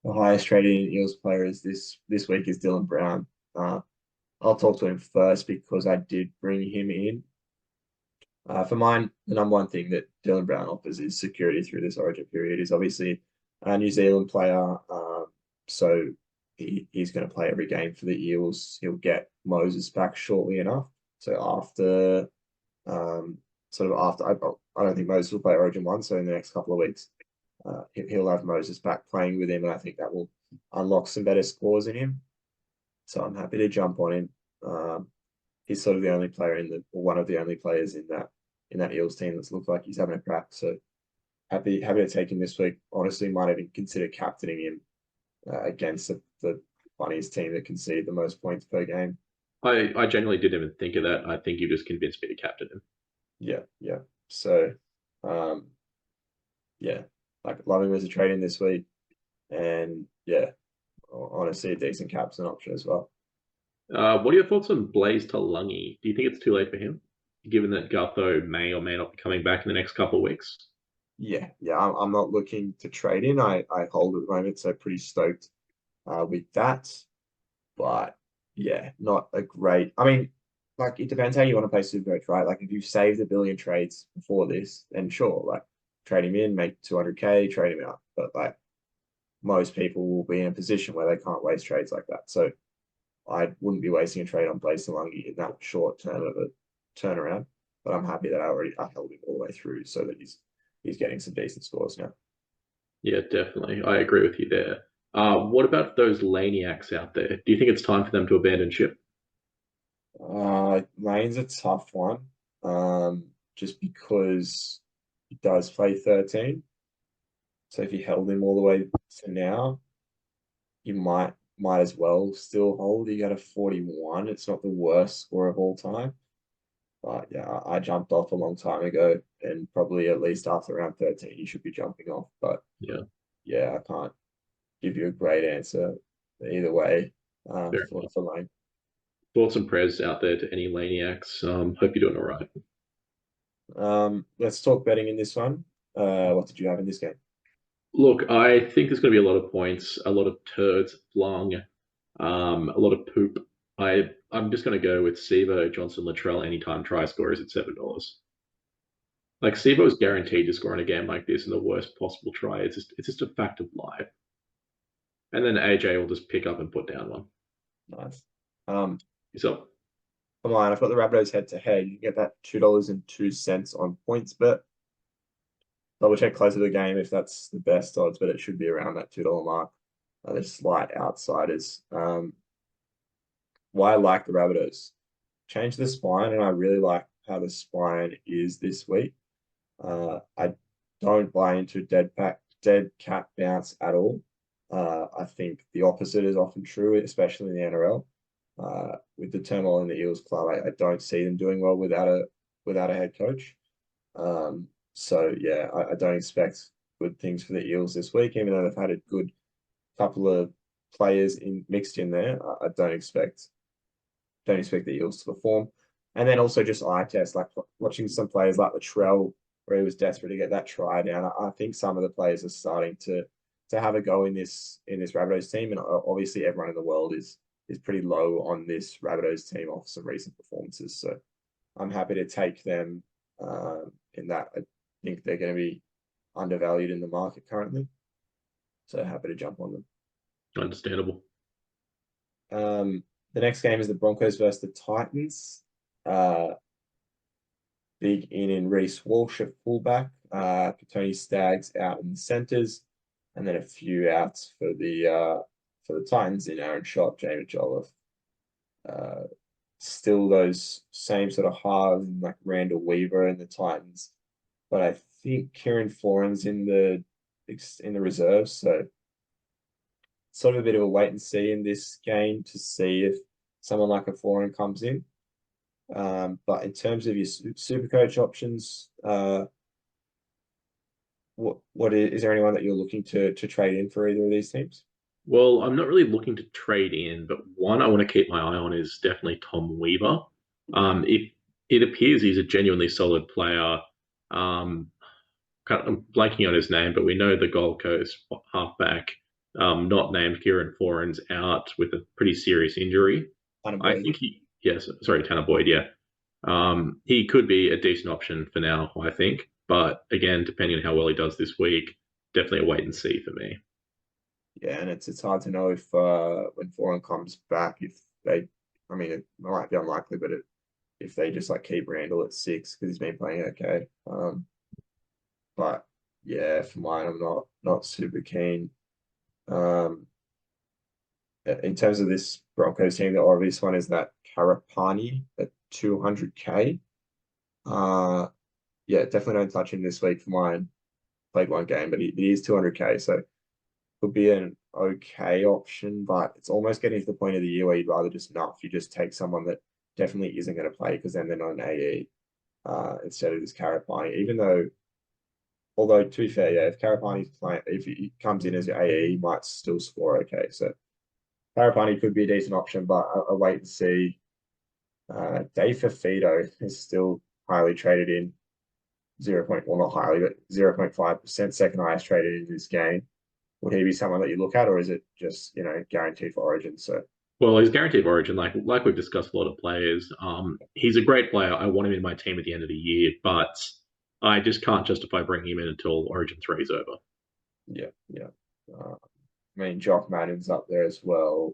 the highest rated Eels player is this week is Dylan Brown. Uh, I'll talk to him first because I did bring him in. For mine, the number one thing that Dylan Brown offers is security through this Origin period. He's obviously a New Zealand player, so he's going to play every game for the Eels. He'll get Moses back shortly enough. So um, I don't think Moses will play Origin one. So in the next couple of weeks, he'll have Moses back playing with him, and I think that will unlock some better scores in him. So I'm happy to jump on him. He's sort of the only player or one of the only players in that Eels team that's looked like he's having a crack. So happy to take him this week. Honestly, might even consider captaining him against the funniest team that conceded the most points per game. I genuinely didn't even think of that. I think you just convinced me to captain him. Yeah. So, um, yeah, like love him as a trade in this week, and yeah, honestly, a decent captain option as well. What are your thoughts on Blaze Talungi? Do you think it's too late for him, given that Gutho may or may not be coming back in the next couple of weeks? Yeah. I'm not looking to trade in. I hold at the moment, so pretty stoked with that. But yeah, not a great. I mean, like it depends how you want to play Supercoach, right? Like if you've saved a billion trades before this, then sure, like trade him in, make 200K, trade him out. But like most people will be in a position where they can't waste trades like that. So I wouldn't be wasting a trade on Blaze Salungi in that short term of a turnaround. But I'm happy that I held him all the way through so that he's getting some decent scores now. Yeah, definitely. I agree with you there. What about those Laniacs out there? Do you think it's time for them to abandon ship? Lane's a tough one. Just because he does play 13. So if you held him all the way to now, you might as well still hold. He got a 41. It's not the worst score of all time. But yeah, I jumped off a long time ago, and probably at least after round 13, you should be jumping off. But Yeah, yeah, I can't give you a great answer either way fair enough. for Lane. Thoughts and prayers out there to any Laniacs. Hope you're doing all right. Let's talk betting in this one. What did you have in this game? Look, I think there's going to be a lot of points, a lot of turds flung, a lot of poop. I'm just going to go with Sevo, Johnson, Latrell anytime try scorers at $7. Like Sevo's guaranteed to score in a game like this in the worst possible try. It's just a fact of life. And then AJ will just pick up and put down one. Nice. Um, So Come on, I've got the Rabbitohs head to head. You can get that $2.02 on points bet. Double check closer to the game if that's the best odds, but it should be around that $2 mark. They're slight outsiders. Why I like the Rabbitohs. Change the spine, and I really like how the spine is this week. I don't buy into dead cat bounce at all. I think the opposite is often true, especially in the NRL. With the turmoil in the Eels club, I don't see them doing well without a head coach. So yeah, I don't expect good things for the Eels this week, even though they've had a good couple of players mixed in there. I don't expect the Eels to perform. And then also just eye test, like watching some players like Latrell, where he was desperate to get that try down. I think some of the players are starting to have a go in this Rabbitohs team, and obviously everyone in the world is pretty low on this Rabbitohs team off some recent performances. So I'm happy to take them in that. I think they're going to be undervalued in the market currently. So happy to jump on them. Understandable. The next game is the Broncos versus the Titans. Big in Reece Walsh at fullback. Tony Staggs out in the centres, and then a few outs for the Titans in Aaron Schott, Jamie Jolliffe. Still those same sort of halves, like Randall Weaver and the Titans, but I think Kieran Foran's in the reserves, so sort of a bit of a wait and see in this game to see if someone like a Foran comes in. But in terms of your Supercoach options, is there anyone that you're looking to trade in for either of these teams? Well, I'm not really looking to trade in, but one I want to keep my eye on is definitely Tom Weaver. It appears he's a genuinely solid player. I'm blanking on his name, but we know the Gold Coast halfback, not named Kieran Foran's out with a pretty serious injury. I think Tanner Boyd, yeah. He could be a decent option for now, I think. But again, depending on how well he does this week, definitely a wait and see for me. Yeah, and it's hard to know if when Foran comes back, I mean, it might be unlikely, but if they just like keep Randall at 6 because he's been playing okay. But yeah, for mine, I'm not super keen. In terms of this Broncos team, the obvious one is that Karapani at 200K. Yeah, definitely don't touch him this week for mine. Played one game, but he is 200K, so could be an okay option, but it's almost getting to the point of the year where you'd rather just not. You just take someone that definitely isn't going to play because then they're not an AE instead of this Karapani. Although to be fair, yeah, if Karapani's playing, if he comes in as your AE, he might still score okay. So Karapani could be a decent option, but I'll wait and see. Dave Fafito is still highly traded in. Not highly, but 0.5% second highest traded in this game. Would he be someone that you look at, or is it just guaranteed for Origin? So well, he's guaranteed Origin, like we've discussed a lot of players. He's a great player. I want him in my team at the end of the year, but I just can't justify bringing him in until Origin 3 is over. Yeah. I mean, Jock Madden's up there as well.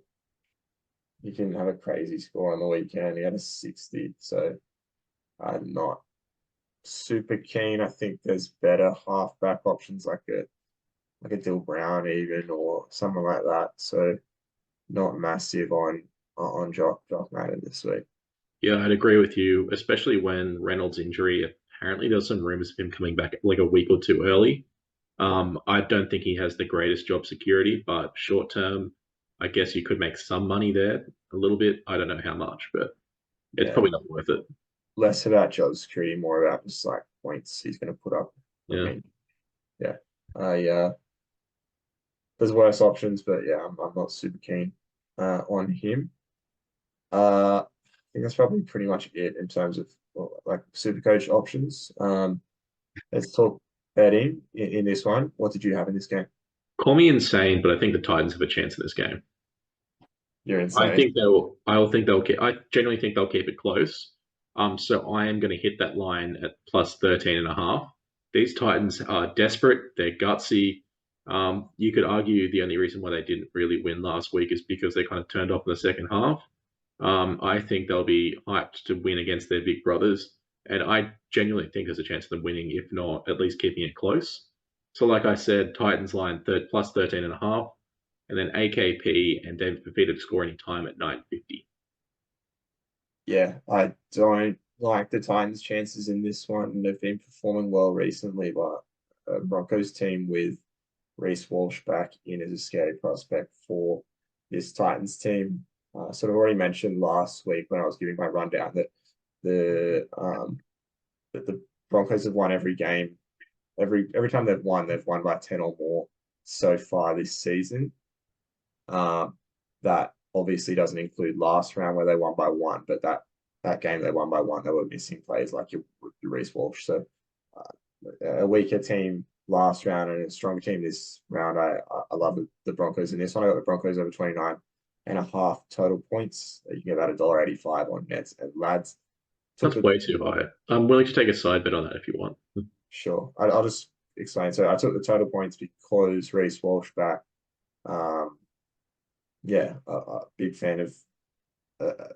He can have a crazy score on the weekend. He had a 60, so I'm not super keen. I think there's better halfback options like a Dill Brown even or someone like that. So not massive on Jock Madden this week. Yeah, I'd agree with you, especially when Reynolds' injury. Apparently, there's some rumors of him coming back like a week or two early. I don't think he has the greatest job security, but short term, I guess you could make some money there a little bit. I don't know how much, but it's probably not worth it. Less about job security, more about just like points he's going to put up. Yeah. I mean, yeah. There's worse options, but yeah, I'm not super keen on him. I think that's probably pretty much it in terms of like Supercoach options. Let's talk betting in this one. What did you have in this game? Call me insane, but I think the Titans have a chance in this game. You're insane. I genuinely think they'll keep it close. So I am going to hit that line at plus 13.5. These Titans are desperate. They're gutsy. You could argue the only reason why they didn't really win last week is because they kind of turned off in the second half. I think they'll be hyped to win against their big brothers. And I genuinely think there's a chance of them winning, if not at least keeping it close. So like I said, Titans line plus 13.5. and then AKP and David Fafita to score any time at 9.50. Yeah, I don't like the Titans' chances in this one. They've been performing well recently, but Broncos team with Reece Walsh back in as a scary prospect for this Titans team. Sort of already mentioned last week when I was giving my rundown that the Broncos have won every game. Every time they've won by 10 or more so far this season. That obviously doesn't include last round where they won by 1, but that game they won by 1, they were missing players like your Reece Walsh. So a weaker team last round and a stronger team this round. I love the Broncos in this one. I got the Broncos over 29.5 total points. You can get about $1.85 on Nets and Lads. That's way too high. I'm willing to take a side bet on that if you want. Sure. I'll just explain. So I took the total points because Reece Walsh back. Yeah, a big fan of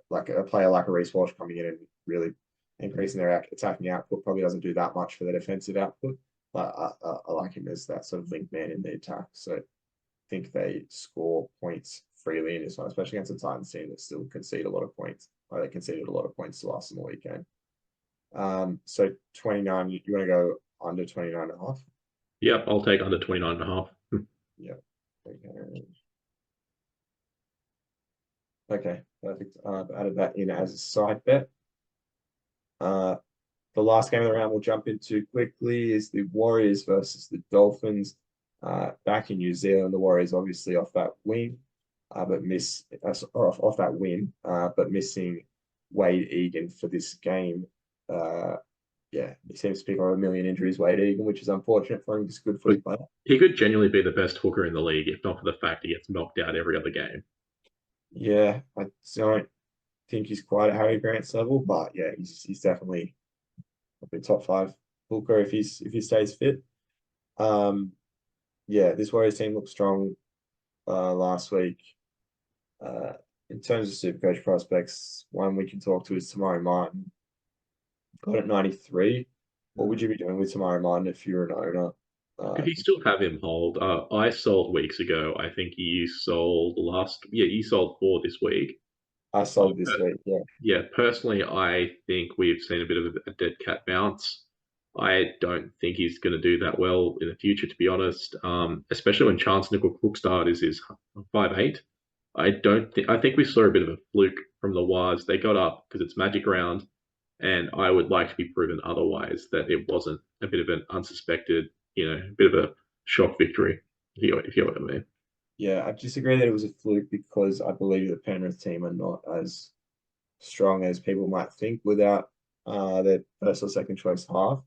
like a player like a Reece Walsh coming in and really increasing their attacking output. Probably doesn't do that much for the defensive output, but I like him as that sort of link man in the attack. So I think they score points freely in this one, especially against a Titans team that still concede a lot of points. They conceded a lot of points to us in the weekend. So 29, you want to go under 29.5? Yep, I'll take under 29.5. Yep. Okay, perfect. I've added that in as a side bet. The last game of the round we'll jump into quickly is the Warriors versus the Dolphins. Back in New Zealand, the Warriors obviously off that win, but off that win, but missing Wade Egan for this game. Yeah, he seems to pick up a million injuries, Wade Egan, which is unfortunate for him. He's a good footy player. He could genuinely be the best hooker in the league, if not for the fact he gets knocked out every other game. Yeah, I don't think he's quite at Harry Grant's level, but yeah, he's definitely a top 5 hooker if he stays fit. Yeah, this Warriors team looked strong last week. In terms of Supercoach prospects, one we can talk to is Tamari Martin. Got at 93. What would you be doing with Tamari Martin if you're an owner? If you still have him hold, I sold weeks ago. I think you sold you sold 4 this week. I sold this week, yeah. Yeah, personally, I think we've seen a bit of a dead cat bounce. I don't think he's going to do that well in the future, to be honest. Especially when Chance Nickel-Cook started is 5'8". I think we saw a bit of a fluke from the Wars. They got up because it's Magic Round, and I would like to be proven otherwise that it wasn't a bit of an unsuspected, a bit of a shock victory, if you know what I mean. Yeah, I disagree that it was a fluke because I believe the Penrith team are not as strong as people might think without their first or second choice half.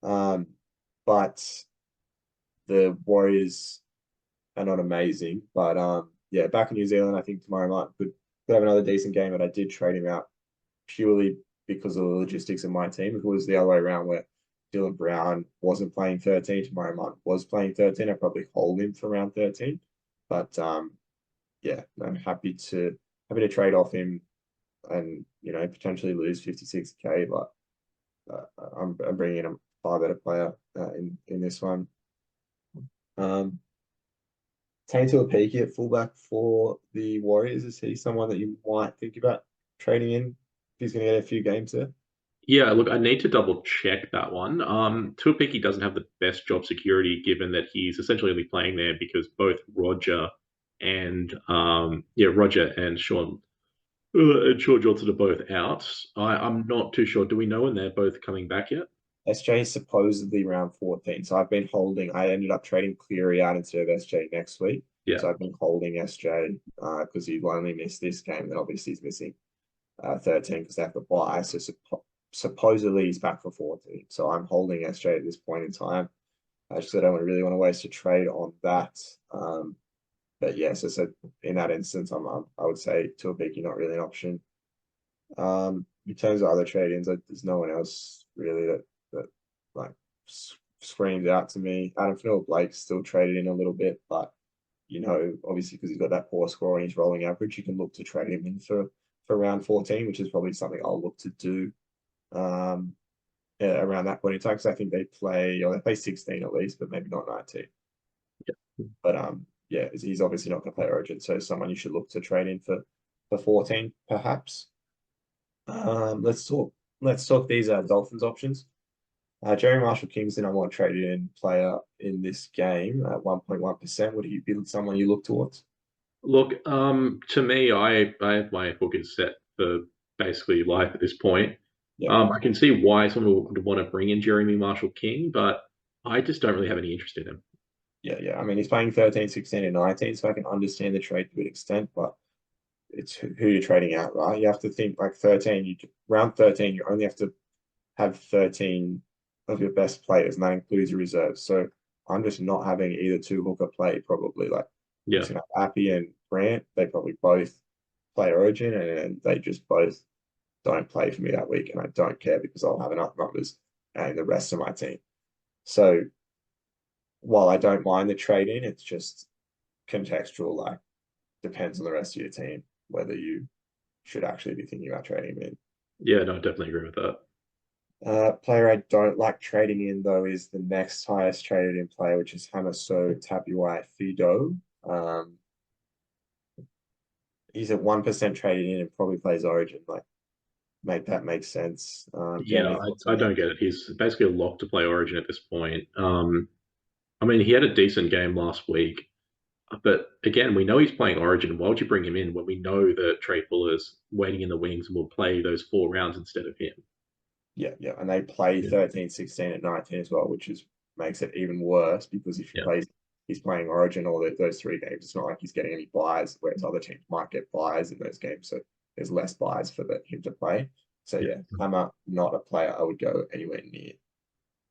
But the Warriors are not amazing. But yeah, back in New Zealand, I think Tamari Martin could have another decent game, but I did trade him out purely because of the logistics of my team. If it was the other way around where Dylan Brown wasn't playing 13, Tamari Martin was playing 13, I'd probably hold him for round 13. But yeah, I'm happy to trade off him and potentially lose 56K, but I'm bringing in a far better player in this one. Tane Tuapiki at fullback for the Warriors. Is he someone that you might think about trading in if he's going to get a few games there? Yeah, look, I need to double check that one. Tuapiki doesn't have the best job security given that he's essentially only playing there because both Roger and Sean Johnson are both out. I'm not too sure. Do we know when they're both coming back yet? SJ is supposedly round 14. So I've been holding. I ended up trading Cleary out instead of SJ next week. Yeah. So I've been holding SJ because he only missed this game. Then obviously he's missing 13 because they have to buy. So supposedly he's back for 14. So I'm holding SJ at this point in time. I just don't really want to waste a trade on that. But yeah, so in that instance, I would say Tuapiki not really an option. In terms of other trade-ins, there's no one else really that like screams out to me. Adam Fanua-Blake still traded in a little bit, but obviously because he's got that poor score and he's rolling average, you can look to trade him in for round 14, which is probably something I'll look to do around that point in time because I think they play 16 at least, but maybe not 19. Yeah. But yeah, he's obviously not going to play Origin, so someone you should look to trade in for 14 perhaps. Let's talk these Dolphins options. Jerry Marshall King's the number one traded in player in this game at 1.1%. Would he be someone you look towards? Look, to me, I have my hook is set for basically life at this point. Yeah, I can see why someone would want to bring in Jeremy Marshall King, but I just don't really have any interest in him. yeah. I mean, he's playing 13, 16, and 19, so I can understand the trade to an extent, but it's who you're trading out, right? You have to think like 13, round 13, you only have to have 13 of your best players, and that includes your reserves. So I'm just not having either two hooker play probably. Like I'm Yeah, just gonna have Appy and Grant. They probably both play Origin, and they just both don't play for me that week, and I don't care because I'll have enough numbers and the rest of my team. So while I don't mind the trade in, it's just contextual. Like depends on the rest of your team whether you should actually be thinking about trading him in. yeah, no, I definitely agree with that. Player I don't like trading in though is the next highest traded in player, which is Hamaso Tabuai Fido. Um, he's at 1% traded in and probably plays Origin. Like, make that make sense. Do you have Yeah, any thoughts I on him? don't get it. He's basically a lock to play Origin at this point. I mean, he had a decent game last week, but again, we know he's playing Origin. Why would you bring him in when we know that Trey Fuller's waiting in the wings and will play those 4 rounds instead of him? Yeah. And they play Yeah, 13, 16, and 19 as well, which is makes it even worse because if he yeah, plays, he's playing Origin all those 3 games. It's not like he's getting any buys, whereas other teams might get buys in those games. So there's less buys for him to play. So yeah. yeah, not a player I would go anywhere near.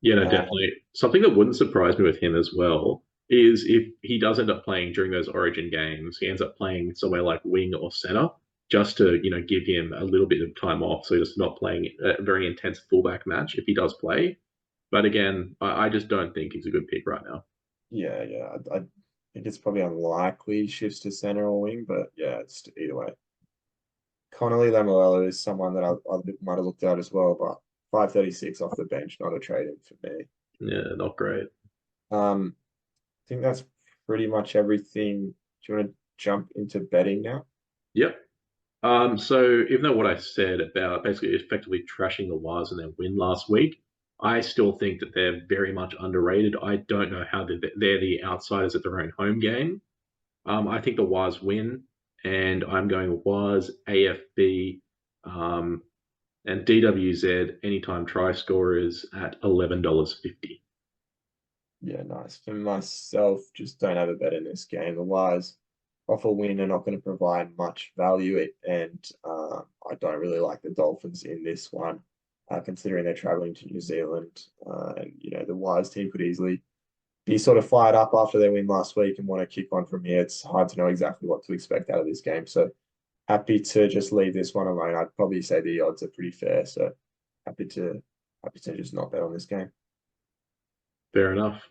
Yeah, no, Uh, definitely. Something that wouldn't surprise me with him as well is if he does end up playing during those Origin games, he ends up playing somewhere like wing or center, just to give him a little bit of time off, so he's not playing a very intense fullback match if he does play. But again, I just don't think he's a good pick right now. yeah. I think it's probably unlikely he shifts to center or wing, but yeah, it's either way. Connolly Lamorello is someone that I might have looked at as well, but 536 off the bench, not a trade in for me. Yeah, not great. I think that's pretty much everything. Do you want to jump into betting now? Yep. So even though what I said about basically effectively trashing the Wires and their win last week, I still think that they're very much underrated. I don't know how they're the outsiders at their own home game. I think the Wires win, and I'm going Wires, AFB, um, and DWZ anytime try scorers at $11.50. Yeah, nice. For myself, just don't have a bet in this game. The Wires off a win are not going to provide much value, and I don't really like the Dolphins in this one, considering they're traveling to New Zealand. And the Wires team could easily be sort of fired up after their win last week and want to kick on from here. It's hard to know exactly what to expect out of this game. So happy to just leave this one alone. I'd probably say the odds are pretty fair. So happy to happy to just not bet on this game. Fair enough.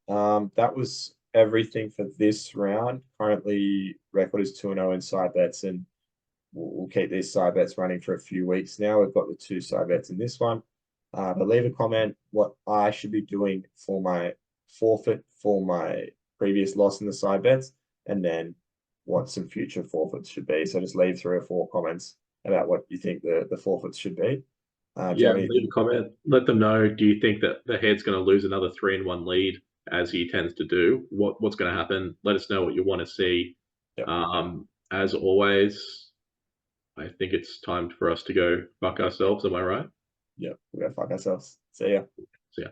That was everything for this round. Currently, record is 2-0 in side bets, and we'll keep these side bets running for a few weeks now. We've got the 2 side bets in this one. But leave a comment what I should be doing for my forfeit for my previous loss in the side bets, and then what some future forfeits should be. So just leave 3 or 4 comments about what you think the forfeits should be. Do you Yeah, have leave a anything? comment. Let them know. Do you think that the head's going to lose another 3-1 lead as he tends to do? What's going to happen? Let us know what you want to see. Yeah, As always, I think it's time for us to go fuck ourselves. Am I right? yeah, we're gonna fuck ourselves. See ya. See ya.